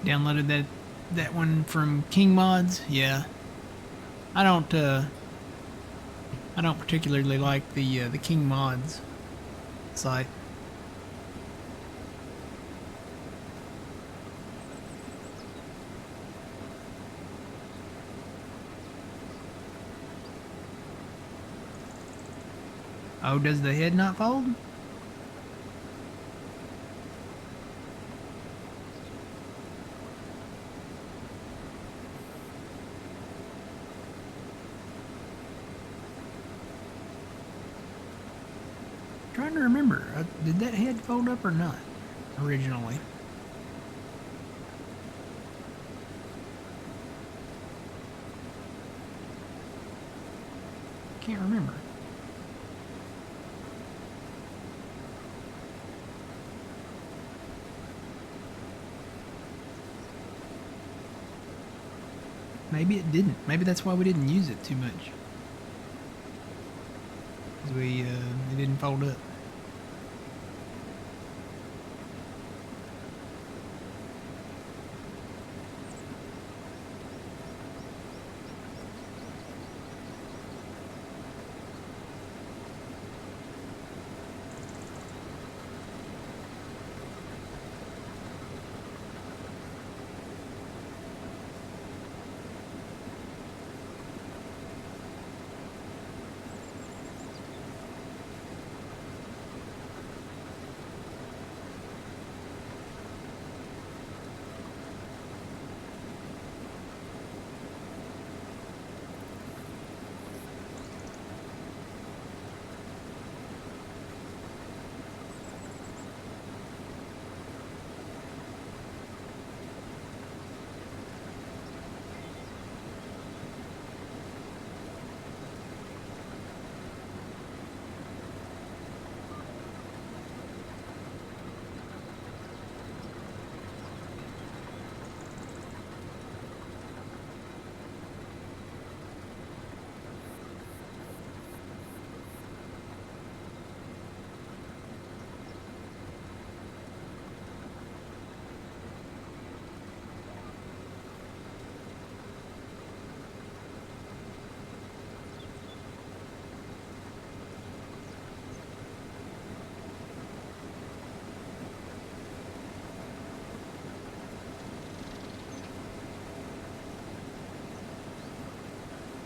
Downloaded that one from King Mods. Yeah, I don't particularly like the King Mods site. Oh, does the head not fold? Trying to remember, did that head fold up or not originally? Can't remember. Maybe it didn't. Maybe that's why we didn't use it too much. Because it didn't fold up.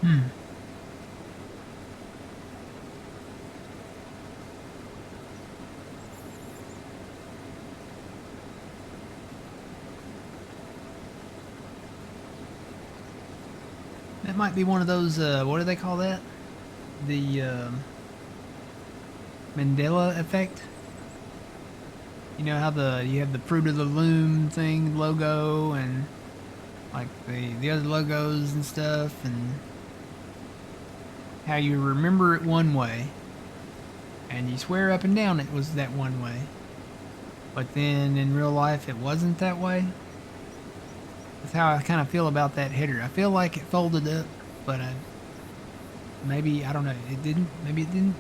Hmm. That might be one of those, what do they call that? The Mandela effect. You know how you have the Fruit of the Loom thing logo and like the other logos and stuff, and how you remember it one way and you swear up and down it was that one way, but then in real life it wasn't that way. That's how I kind of feel about that header. I feel like it folded up, but maybe, I don't know, it didn't. Maybe it didn't.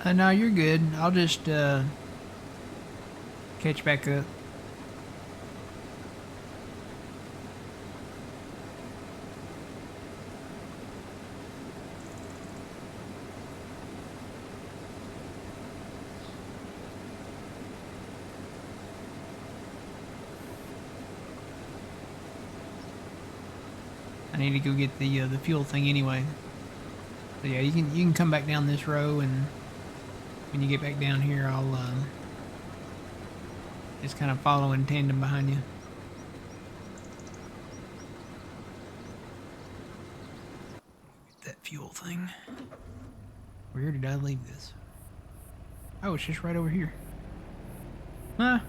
No, you're good. I'll just catch back up. I need to go get the fuel thing anyway. So yeah, you can come back down this row, and when you get back down here, I'll just kind of follow in tandem behind you. That fuel thing. Where did I leave this? Oh, it's just right over here. Huh?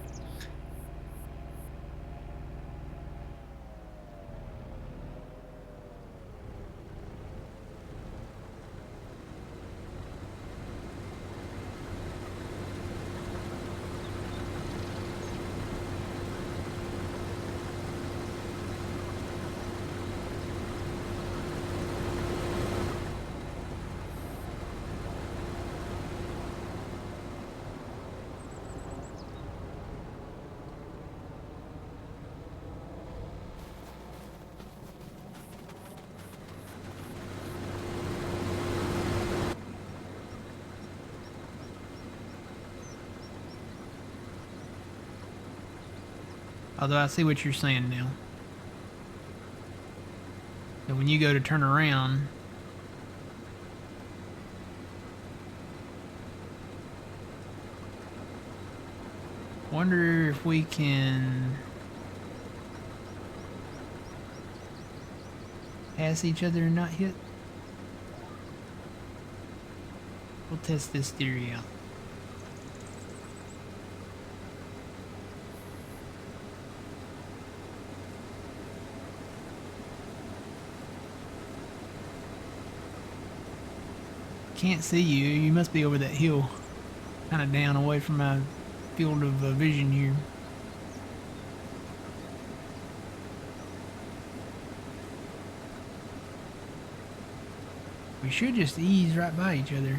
Although I see what you're saying now. So when you go to turn around, wonder if we can pass each other and not hit. We'll test this theory out. Can't see you. You must be over that hill, kind of down away from my field of vision here. We should just ease right by each other.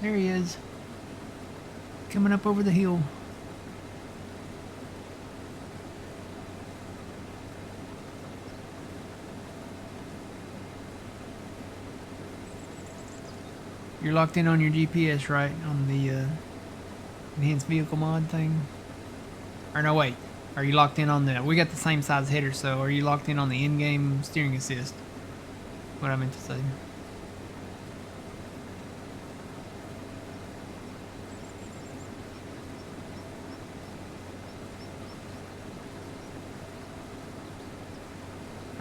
There he is. Coming up over the hill. You're locked in on your GPS, right? On the enhanced vehicle mod thing? Or no, wait. Are you locked in on the... We got the same size header, so are you locked in on the in-game steering assist? What I meant to say.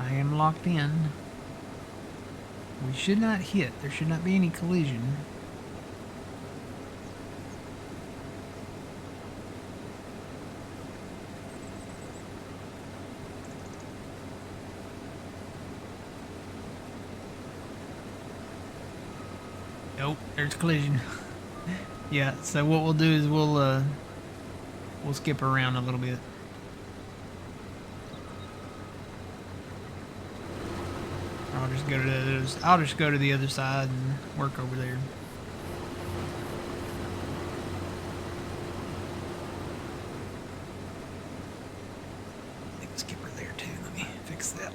I am locked in. We should not hit. There should not be any collision. Nope, there's collision. Yeah, so what we'll do is we'll skip around a little bit. I'll just go to the other side and work over there. I think skipper there too. Let me fix that.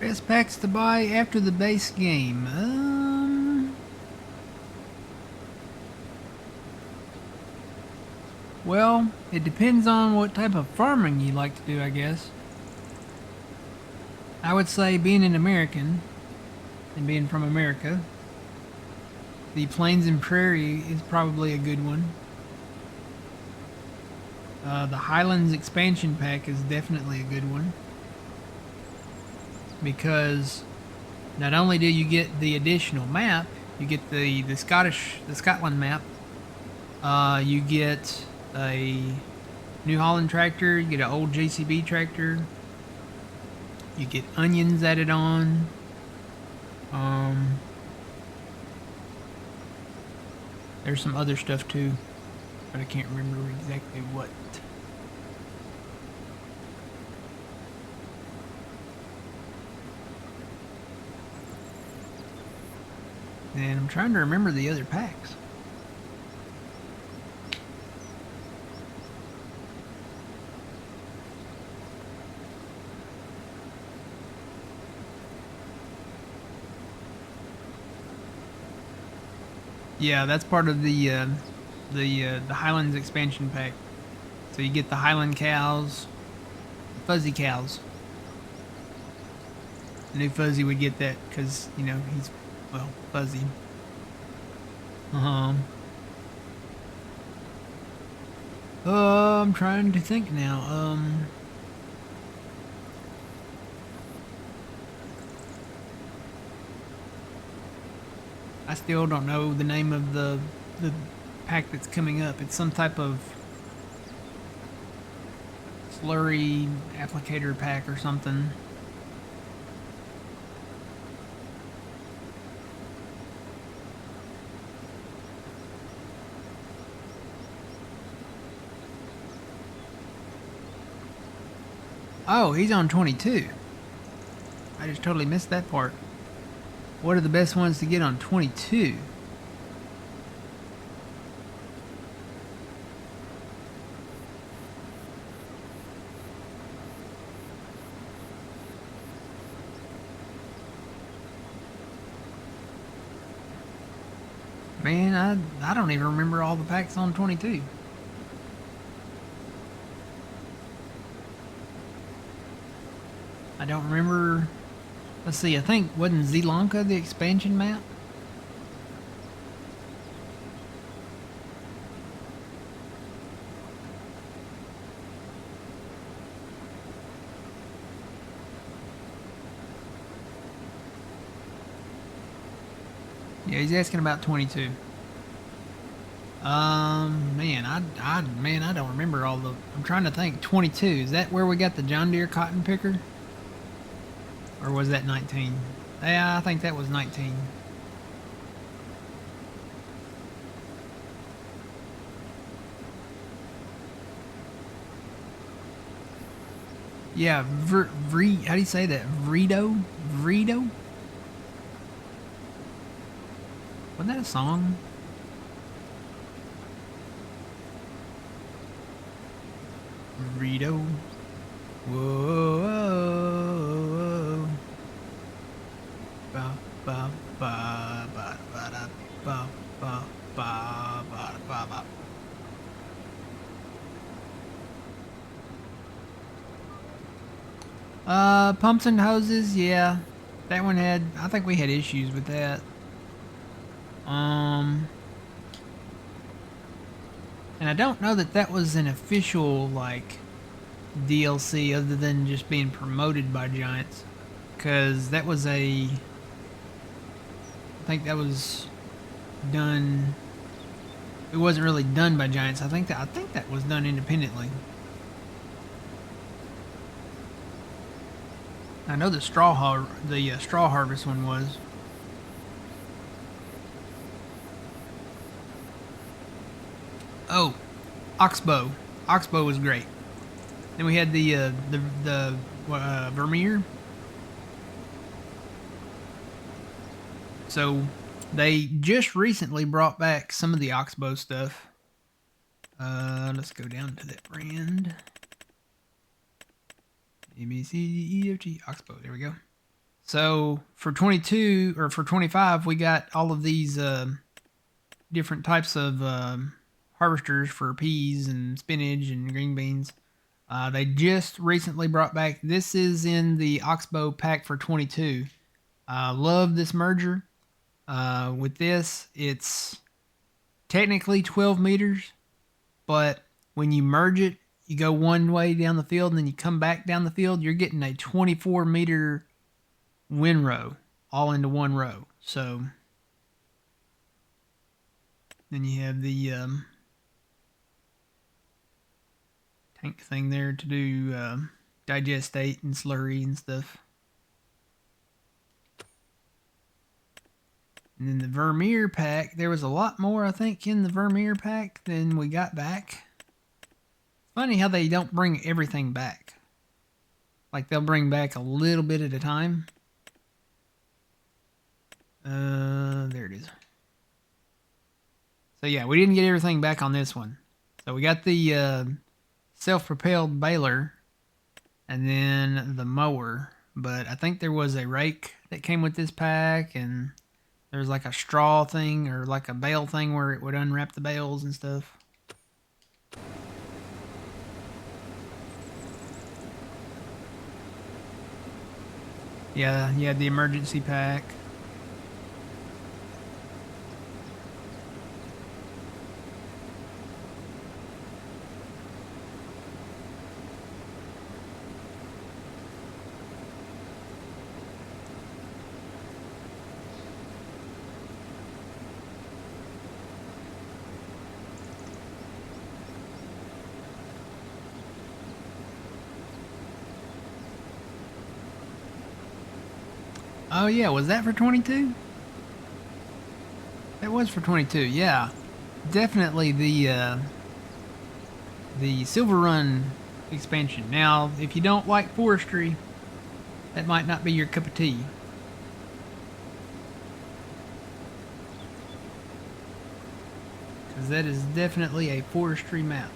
Best packs to buy after the base game. Well, it depends on what type of farming you like to do, I guess. I would say being an American and being from America, the Plains and Prairie is probably a good one. The Highlands expansion pack is definitely a good one because not only do you get the additional map, you get the Scotland map. You get a New Holland tractor. You get an old JCB tractor. You get onions added on. There's some other stuff too, but I can't remember exactly what. And I'm trying to remember the other packs. Yeah, that's part of the Highlands expansion pack. So you get the Highland cows, fuzzy cows. I knew Fuzzy would get that because he's well fuzzy. I'm trying to think now. I still don't know the name of the pack that's coming up. It's some type of slurry applicator pack or something. Oh, he's on 22. I just totally missed that part. What are the best ones to get on 22? Man, I don't even remember all the packs on 22. I don't remember. Let's see, I think, wasn't Zeelanka the expansion map? Yeah, he's asking about 22. Man, I don't remember all the. I'm trying to think. 22, is that where we got the John Deere cotton picker? Or was that 19? Yeah, I think that was 19. Yeah, how do you say that? Vredo? Vredo? Wasn't that a song? Vredo. Whoa, whoa, whoa. Ba, ba, ba, ba, ba, da, ba, ba, ba, ba, ba, ba. Pumps and hoses, yeah. That one I think we had issues with that. And I don't know that that was an official, like, DLC other than just being promoted by Giants. Because that was I think that was done, it wasn't really done by Giants. I think that was done independently. I know the straw harvest one was. Oh, Oxbow. Oxbow was great. Then we had the Vermeer. So they just recently brought back some of the Oxbow stuff. Let's go down to that brand. A, B, C, D, E, F, G, Oxbow. There we go. So for 22 or for 25, we got all of these different types of harvesters for peas and spinach and green beans. They just recently brought back. This is in the Oxbow pack for 22. Love this merger. With this, it's technically 12 meters, but when you merge it, you go one way down the field and then you come back down the field, you're getting a 24-meter windrow all into one row. So then you have the tank thing there to do digestate and slurry and stuff. And then the Vermeer pack, there was a lot more, I think, in the Vermeer pack than we got back. Funny how they don't bring everything back. Like, they'll bring back a little bit at a time. There it is. So, yeah, we didn't get everything back on this one. So, we got the self-propelled baler and then the mower. But I think there was a rake that came with this pack, and there's like a straw thing or like a bale thing where it would unwrap the bales and stuff. Yeah, you had the emergency pack. Oh yeah, was that for 22? That was for 22. Yeah, definitely the Silver Run expansion. Now, if you don't like forestry, that might not be your cup of tea. Because that is definitely a forestry map.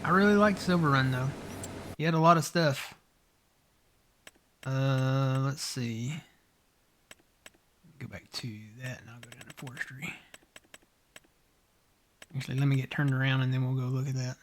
I really liked Silver Run though. He had a lot of stuff. Let's see. Go back to that and I'll go down to forestry. Actually, let me get turned around and then we'll go look at that.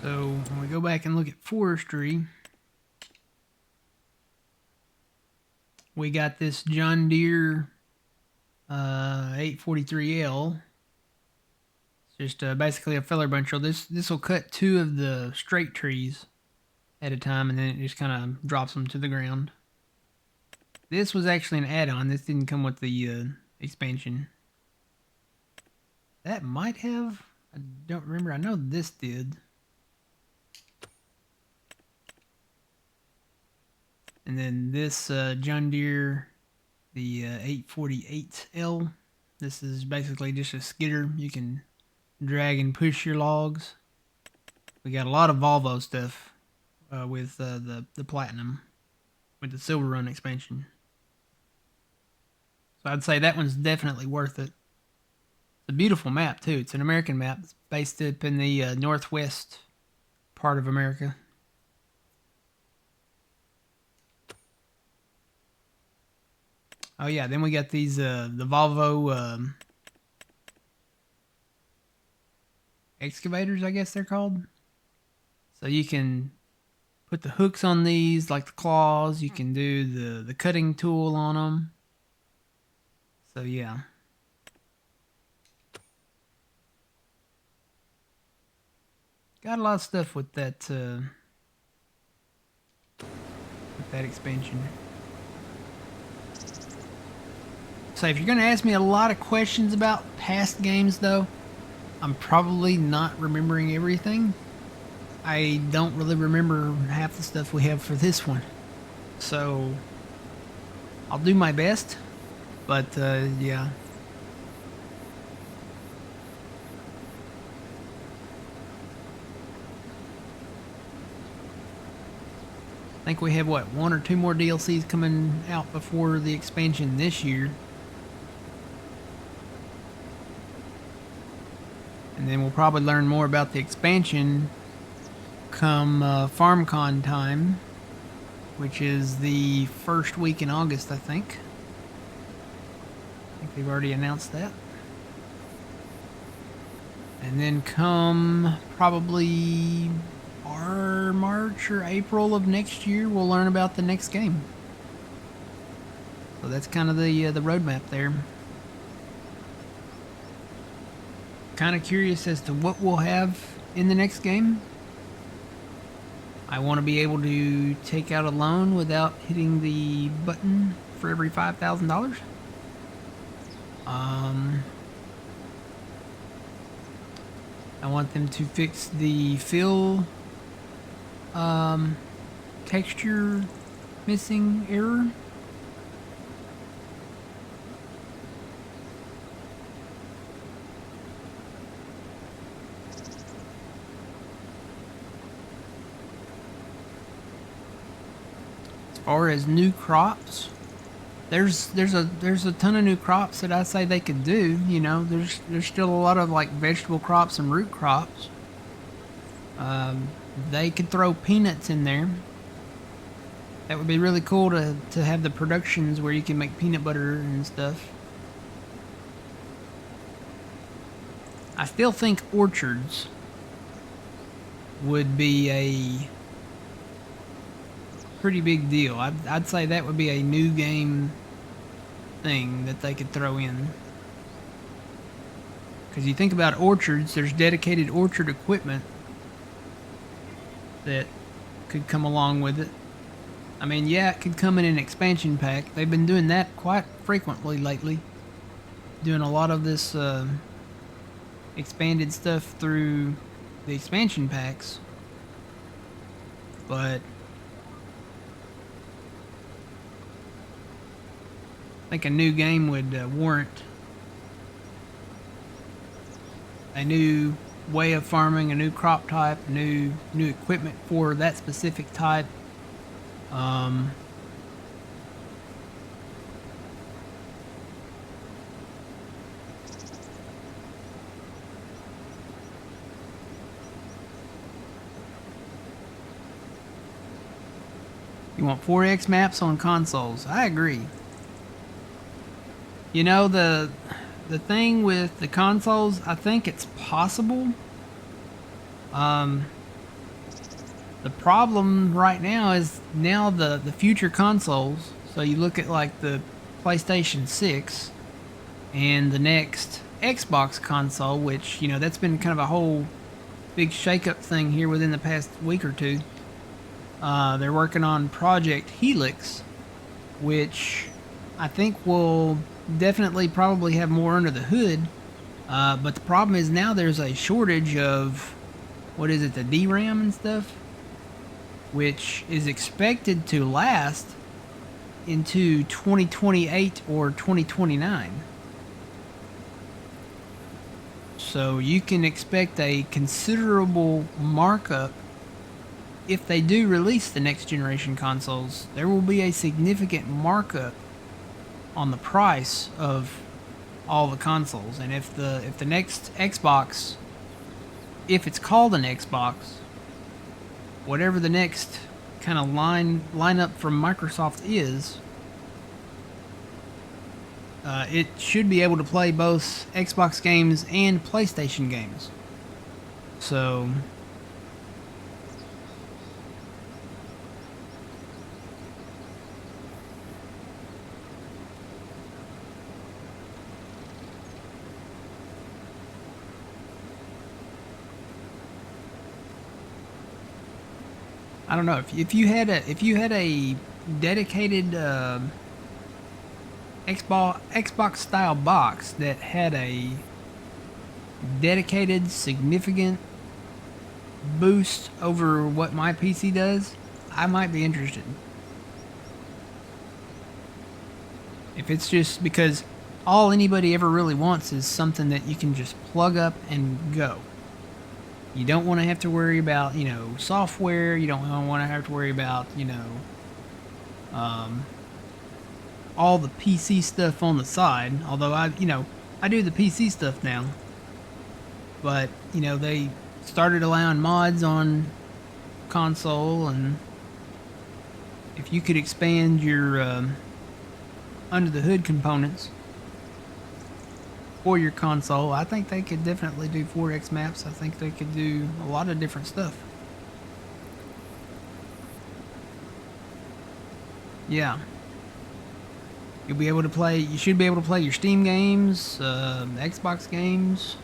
So when we go back and look at forestry, we got this John Deere 843L. It's just basically a feller buncher. This will cut two of the straight trees at a time, and then it just kind of drops them to the ground. This was actually an add-on. This didn't come with the expansion. That might have. I don't remember. I know this did. And then this John Deere, the 848L. This is basically just a skidder. You can drag and push your logs. We got a lot of Volvo stuff with the Platinum, with the Silver Run expansion. So I'd say that one's definitely worth it. It's a beautiful map too. It's an American map. It's based up in the northwest part of America. Oh yeah, then we got these the Volvo excavators, I guess they're called. So you can put the hooks on these, like the claws. You can do the cutting tool on them. So yeah. Got a lot of stuff with that expansion. So if you're gonna ask me a lot of questions about past games, though, I'm probably not remembering everything. I don't really remember half the stuff we have for this one, so I'll do my best. But yeah, I think we have what, one or two more DLCs coming out before the expansion this year. And then we'll probably learn more about the expansion come FarmCon time, which is the first week in August, I think. I think they've already announced that. And then come probably March or April of next year, we'll learn about the next game. So that's kind of the roadmap there. Kind of curious as to what we'll have in the next game. I want to be able to take out a loan without hitting the button for every $5,000. I want them to fix the fill texture missing error. As far as new crops, there's a ton of new crops that I say they could do. You know, there's still a lot of like vegetable crops and root crops. They could throw peanuts in there. That would be really cool to have the productions where you can make peanut butter and stuff. I still think orchards would be a pretty big deal. I'd say that would be a new game thing that they could throw in. Because you think about orchards, there's dedicated orchard equipment that could come along with it. I mean, yeah, it could come in an expansion pack. They've been doing that quite frequently lately. Doing a lot of this expanded stuff through the expansion packs. But I think a new game would warrant a new way of farming, a new crop type, new equipment for that specific type. You want 4X maps on consoles? I agree. You know, the thing with the consoles, I think it's possible. The problem right now is now the future consoles. So you look at like the PlayStation 6 and the next Xbox console, which, you know, that's been kind of a whole big shakeup thing here within the past week or two. They're working on Project Helix, which I think will definitely probably have more under the hood. But the problem is now there's a shortage of, what is it, the DRAM and stuff, which is expected to last into 2028 or 2029. So you can expect a considerable markup if they do release the next generation consoles. There will be a significant markup on the price of all the consoles. And if the next Xbox, if it's called an Xbox, whatever the next kind of lineup from Microsoft is, it should be able to play both Xbox games and PlayStation games. So I don't know if you had a dedicated Xbox style box that had a dedicated significant boost over what my PC does, I might be interested. If it's just because all anybody ever really wants is something that you can just plug up and go. You don't want to have to worry about, software. You don't want to have to worry about, all the PC stuff on the side. Although I do the PC stuff now. But, they started allowing mods on console, and if you could expand your under the hood components for your console, I think they could definitely do 4X maps. I think they could do a lot of different stuff. Yeah. You should be able to play your Steam games, Xbox games.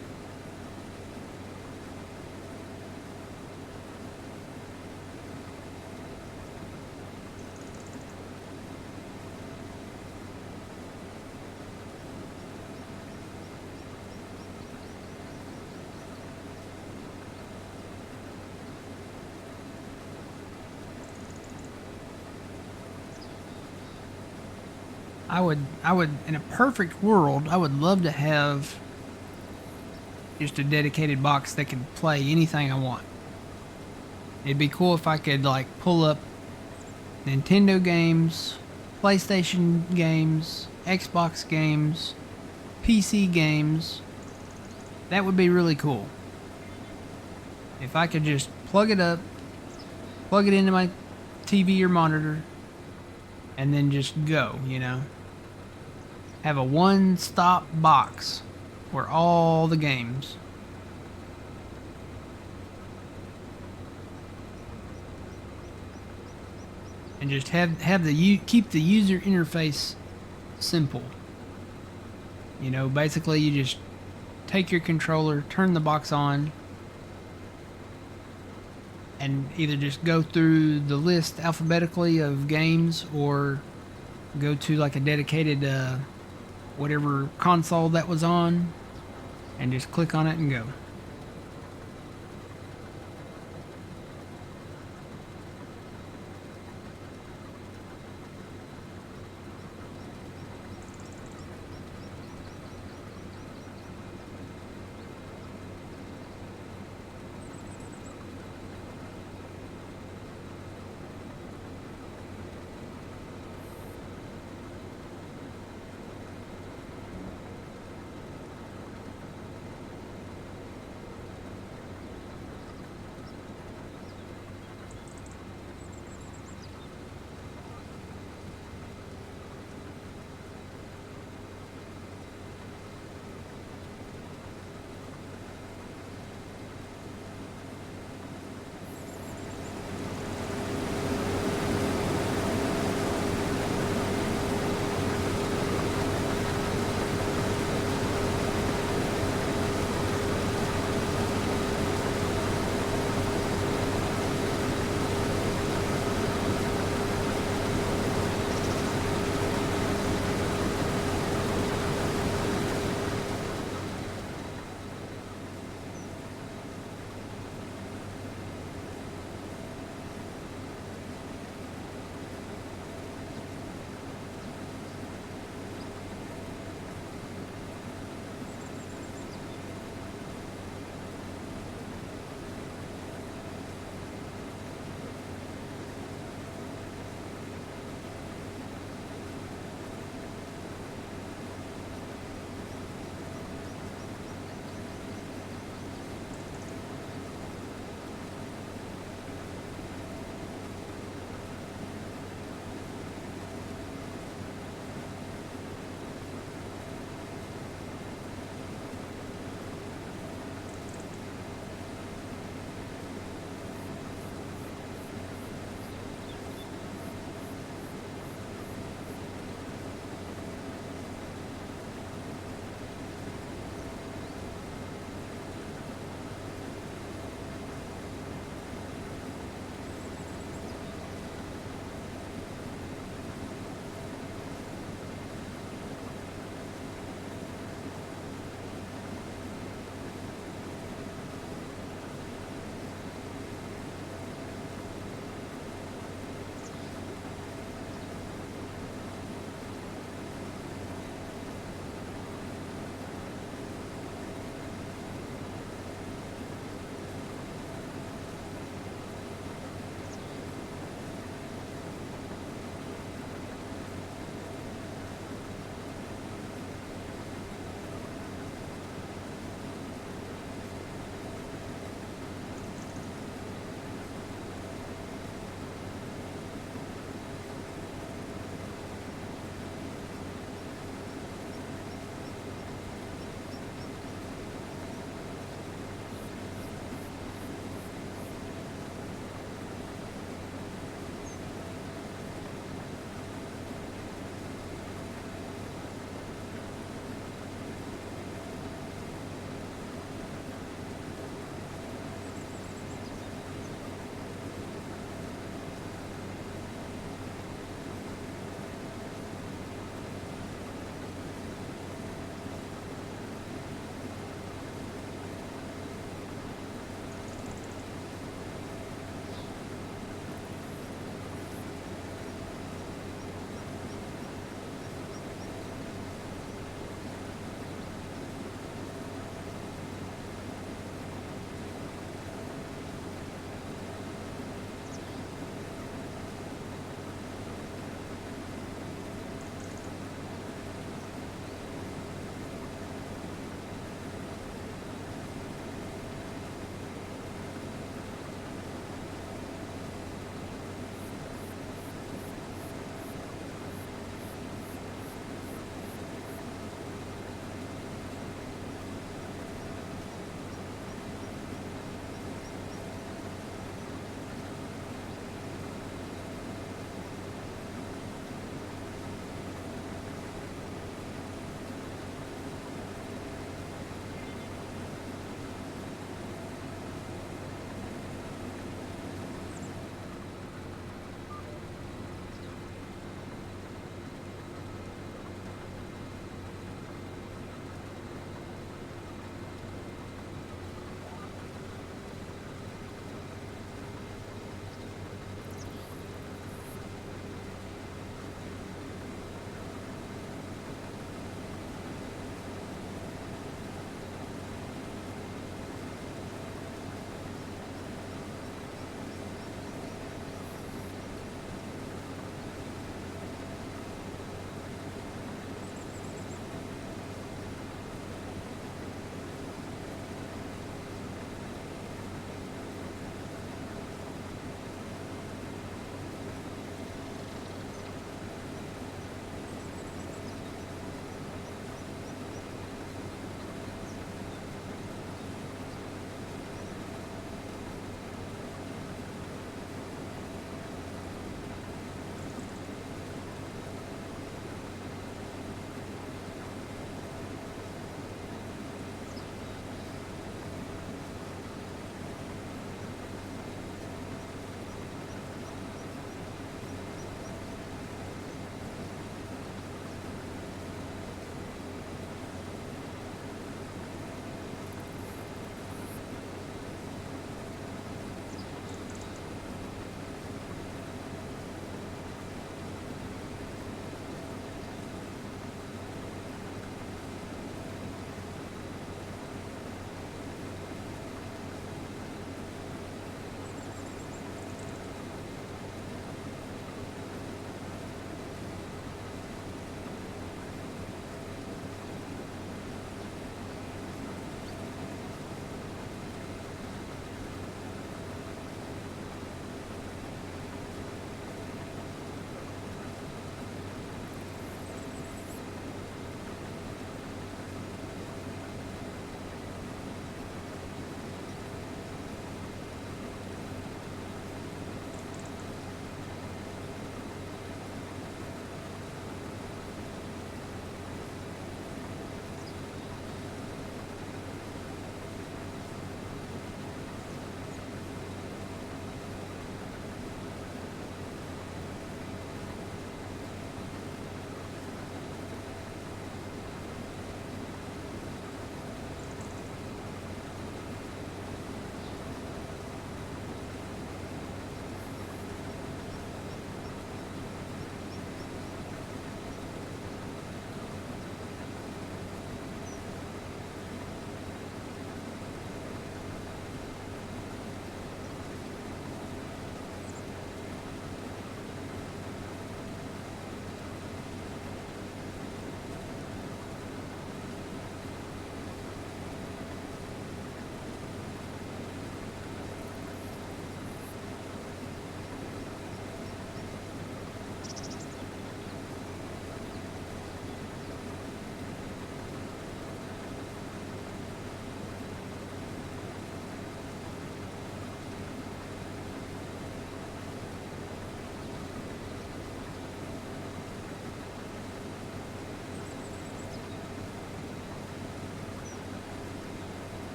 I would, in a perfect world, I would love to have just a dedicated box that could play anything I want. It'd be cool if I could, like, pull up Nintendo games, PlayStation games, Xbox games, PC games. That would be really cool. If I could just plug it up, plug it into my TV or monitor, and then just go, Have a one-stop box where all the games. And just keep the user interface simple. Basically you just take your controller, turn the box on, and either just go through the list alphabetically of games, or go to like a dedicated whatever console that was on, and just click on it and go.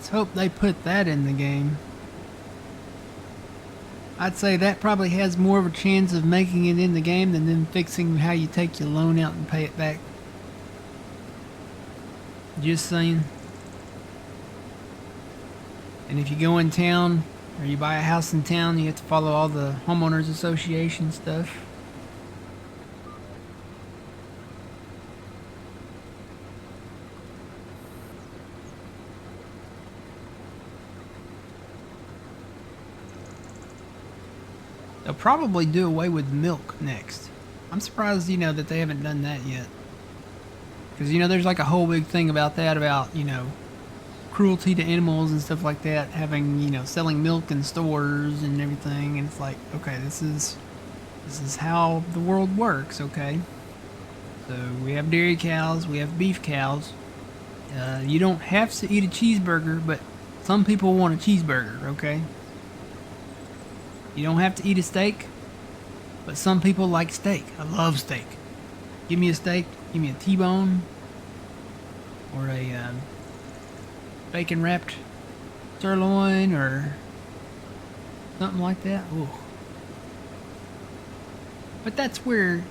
Let's hope they put that in the game. I'd say that probably has more of a chance of making it in the game than them fixing how you take your loan out and pay it back. Just saying. And if you go in town or you buy a house in town, you have to follow all the homeowners association stuff. They'll probably do away with milk next. I'm surprised, that they haven't done that yet. Because, there's like a whole big thing about that, about, cruelty to animals and stuff like that, having, selling milk in stores and everything. And it's like, okay, this is how the world works, okay? So we have dairy cows, we have beef cows. You don't have to eat a cheeseburger, but some people want a cheeseburger, okay? You don't have to eat a steak, but some people like steak. I love steak. Give me a steak, give me a T-bone, or a bacon-wrapped sirloin, or something like that. Ooh. But that's where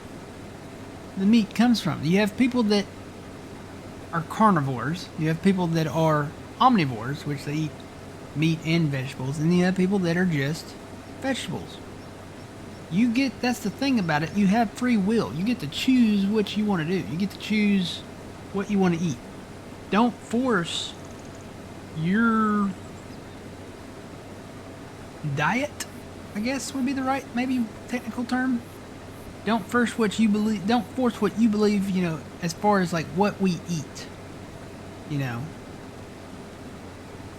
the meat comes from. You have people that are carnivores. You have people that are omnivores, which they eat meat and vegetables. And you have people that are just vegetables. That's the thing about it. You have free will. You get to choose what you want to do. You get to choose what you want to eat. Don't force your diet, I guess would be the right, maybe technical term. Don't force what you believe. Don't force what you believe. As far as like what we eat. If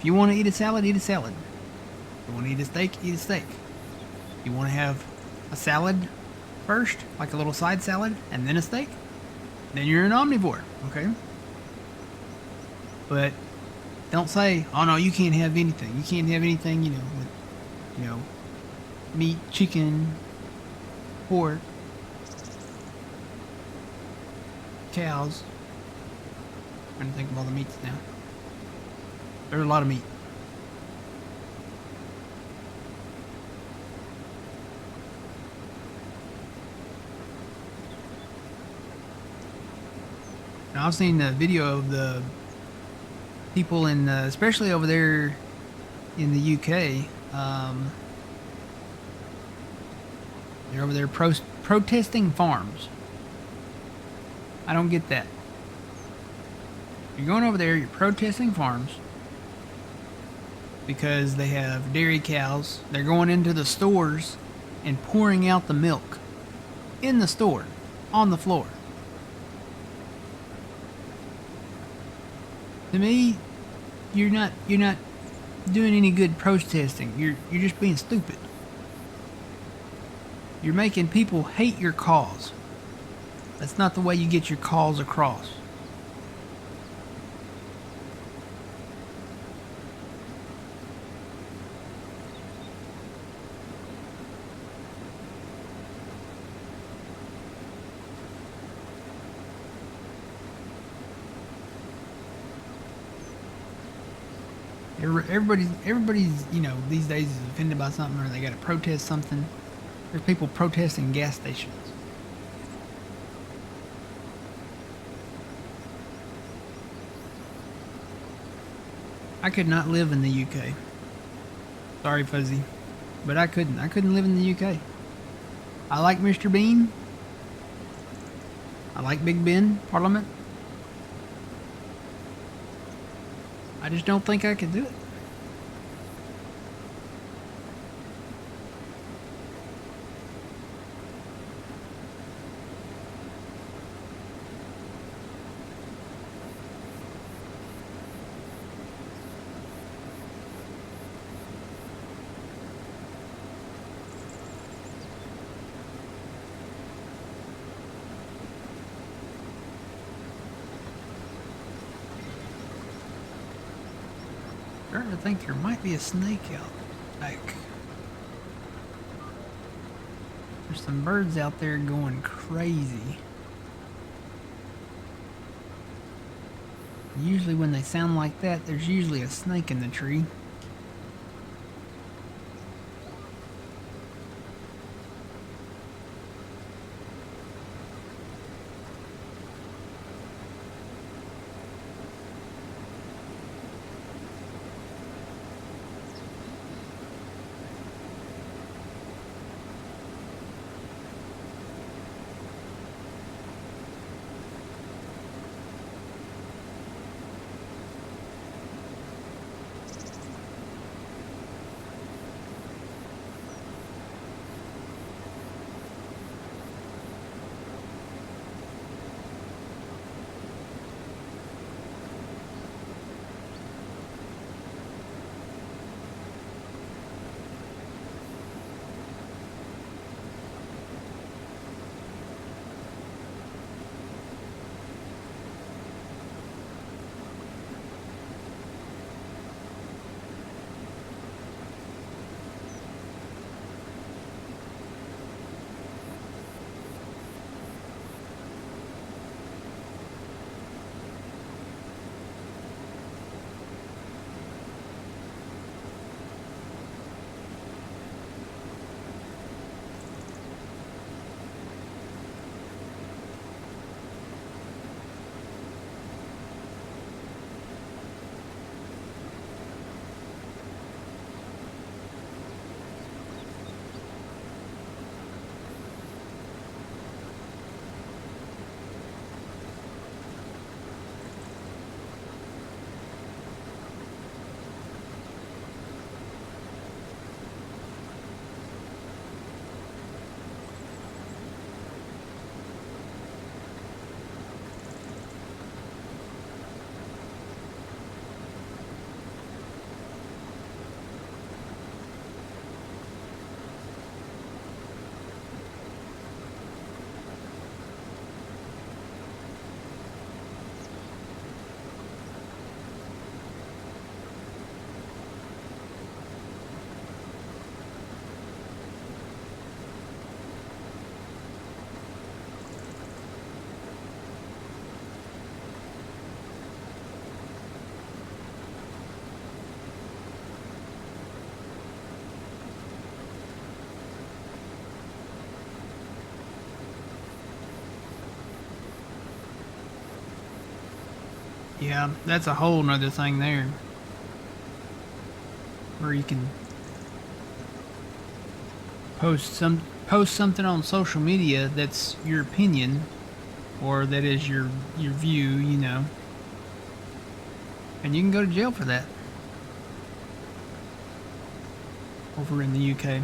you want to eat a salad, eat a salad. If you want to eat a steak, eat a steak. If you want to have a salad first, like a little side salad, and then a steak, then you're an omnivore, okay? But don't say, oh no, you can't have anything. You can't have anything, with, meat, chicken, pork, cows. I'm trying to think of all the meats now. There's a lot of meat. Now, I've seen the video of the people especially over there in the UK. They're over there protesting farms. I don't get that. You're going over there, you're protesting farms because they have dairy cows. They're going into the stores and pouring out the milk in the store, on the floor. To me, you're not doing any good protesting. You're just being stupid. You're making people hate your cause. That's not the way you get your cause across. Everybody's, these days is offended by something, or they got to protest something. There's people protesting gas stations. I could not live in the UK. Sorry, Fuzzy, but I couldn't. I couldn't live in the UK. I like Mr. Bean. I like Big Ben, Parliament. I just don't think I could do it. Starting to think there might be a snake out back. There's some birds out there going crazy. Usually when they sound like that, there's usually a snake in the tree. Yeah, that's a whole nother thing there. Where you can post something on social media that's your opinion or that is your view, you know. And you can go to jail for that over in the UK.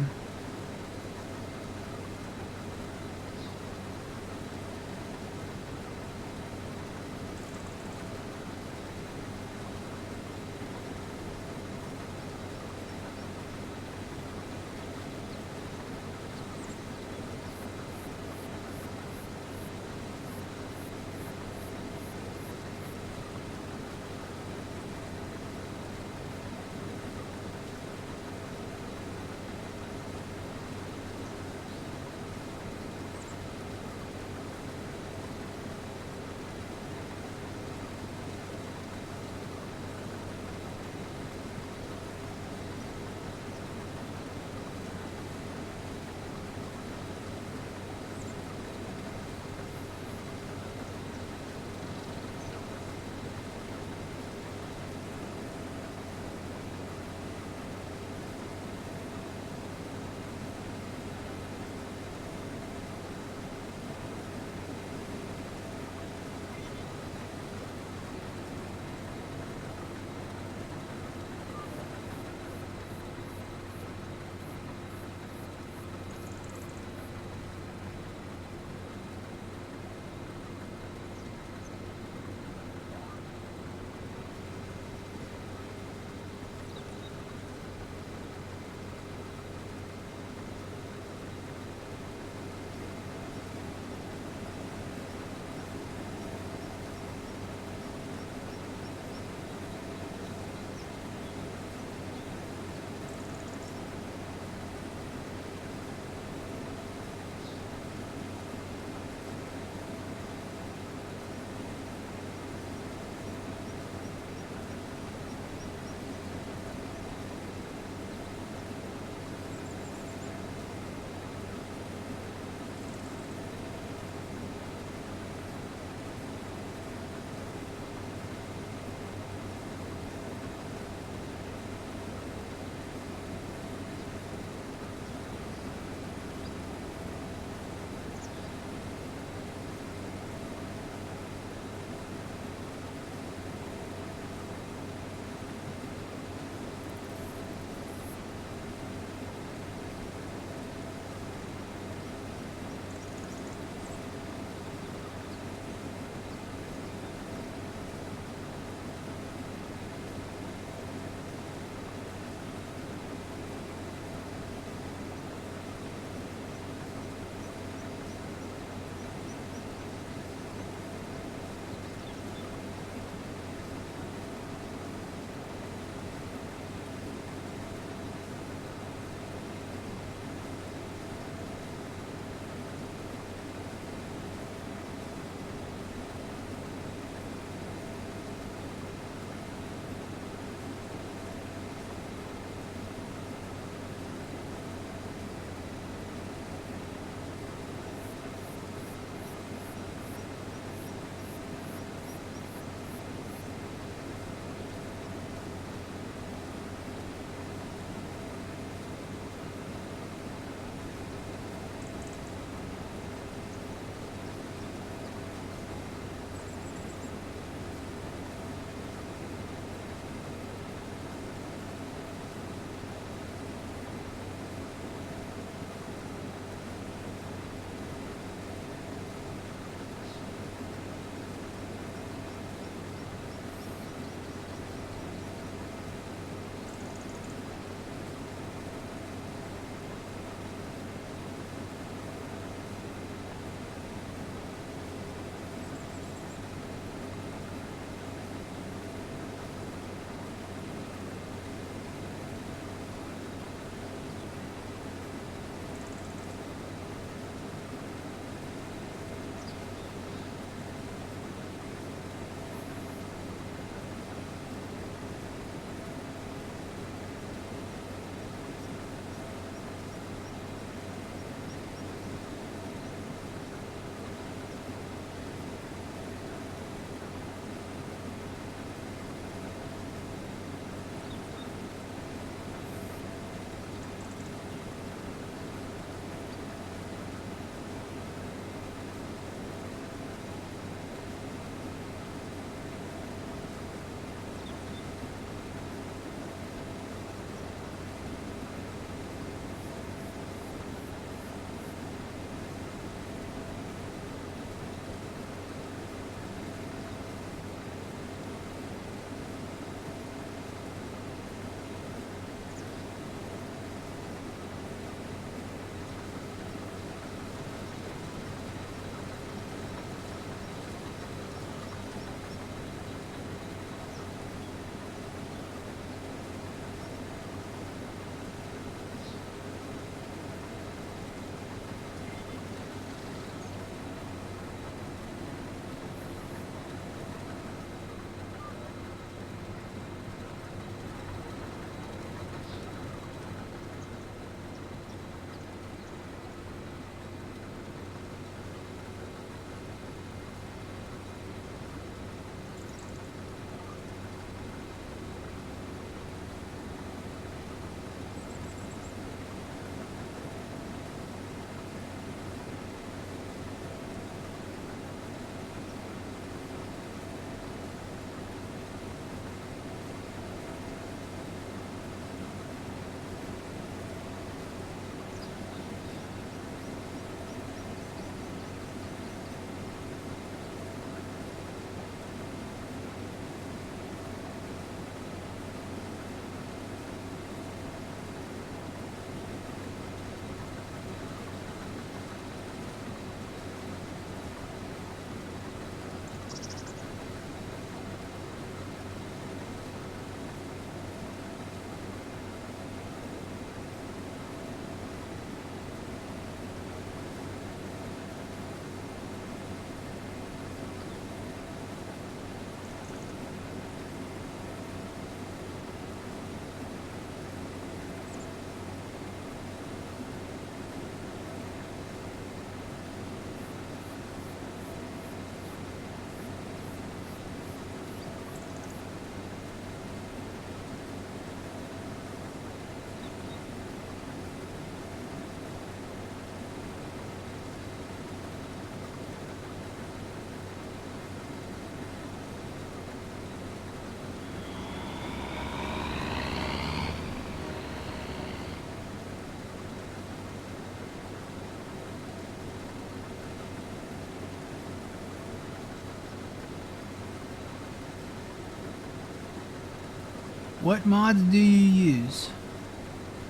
What mods do you use?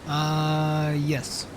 Yes.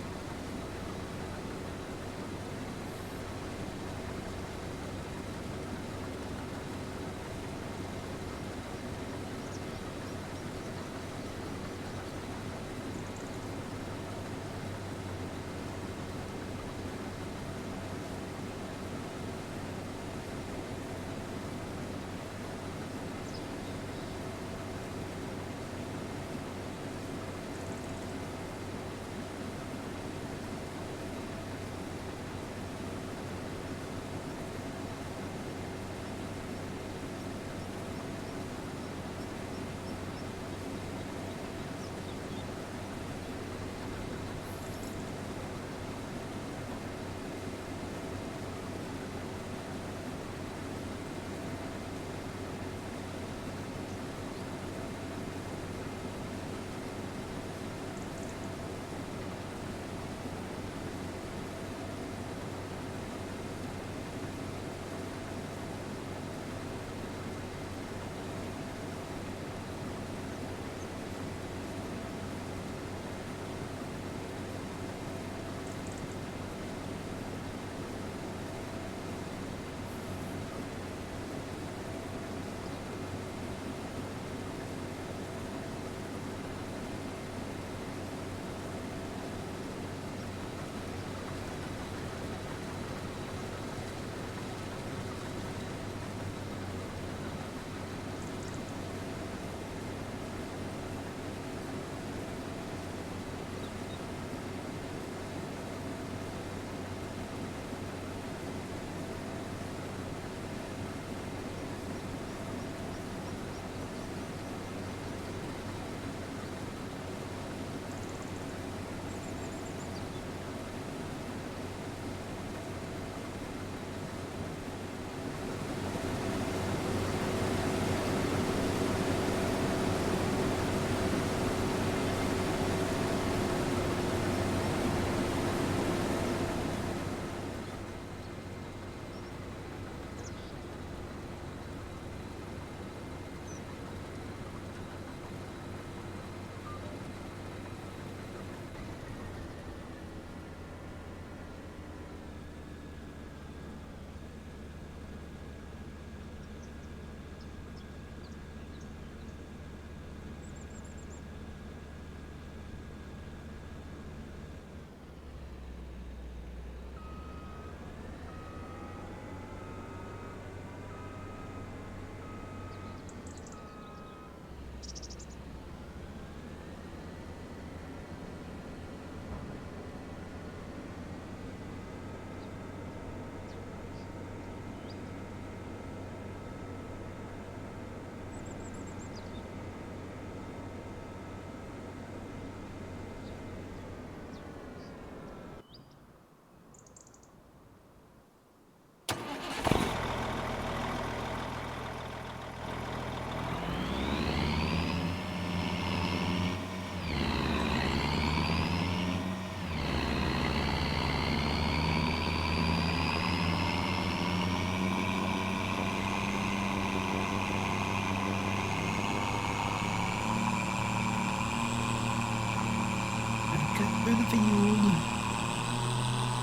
Cut through the field.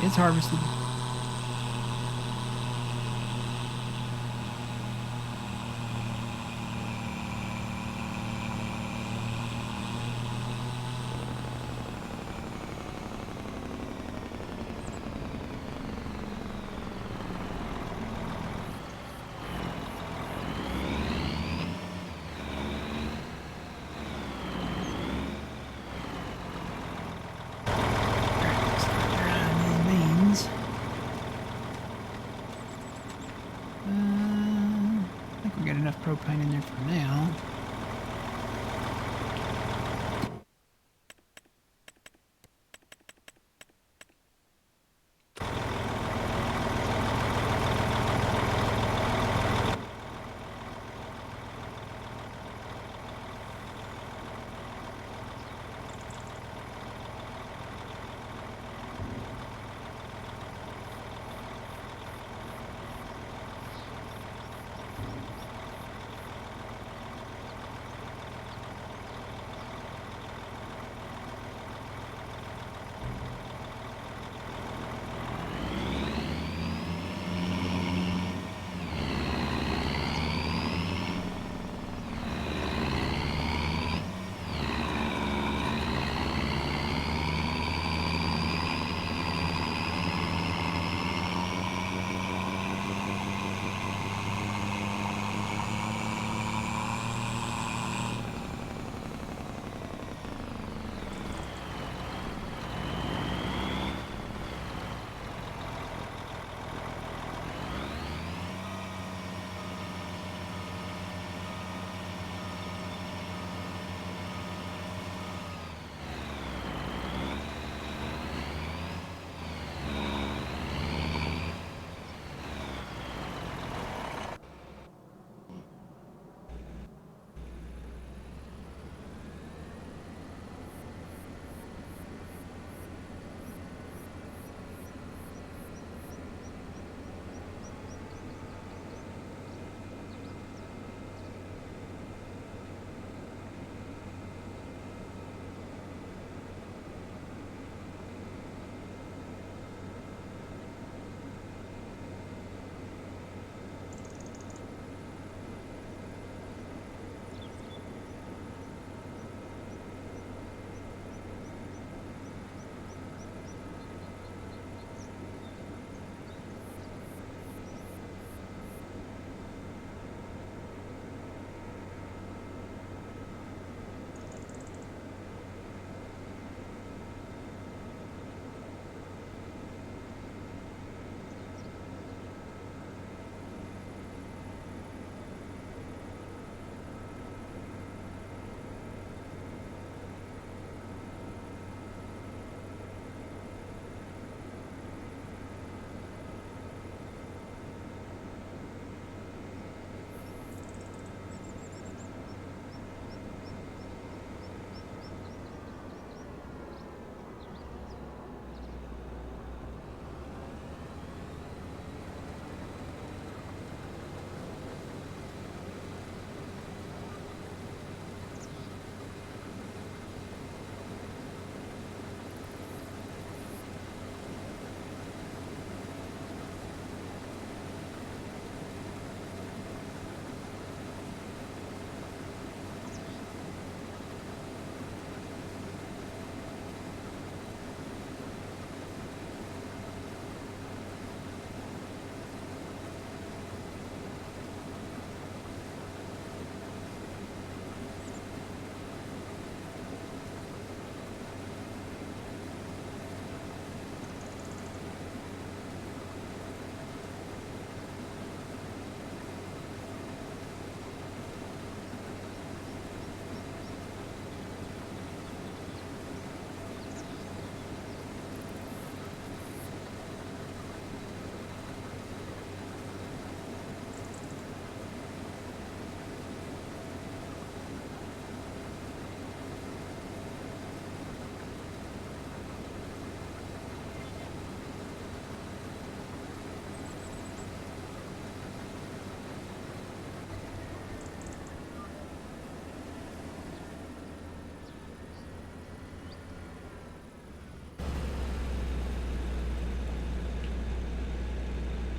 It's harvested. I think we got enough propane in there for now.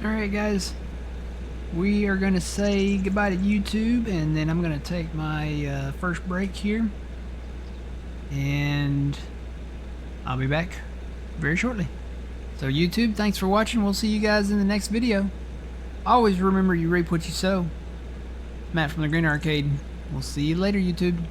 Alright guys, we are going to say goodbye to YouTube, and then I'm going to take my first break here, and I'll be back very shortly. So YouTube, thanks for watching. We'll see you guys in the next video. Always remember, you reap what you sow. Matt from the Green Arcade. We'll see you later, YouTube.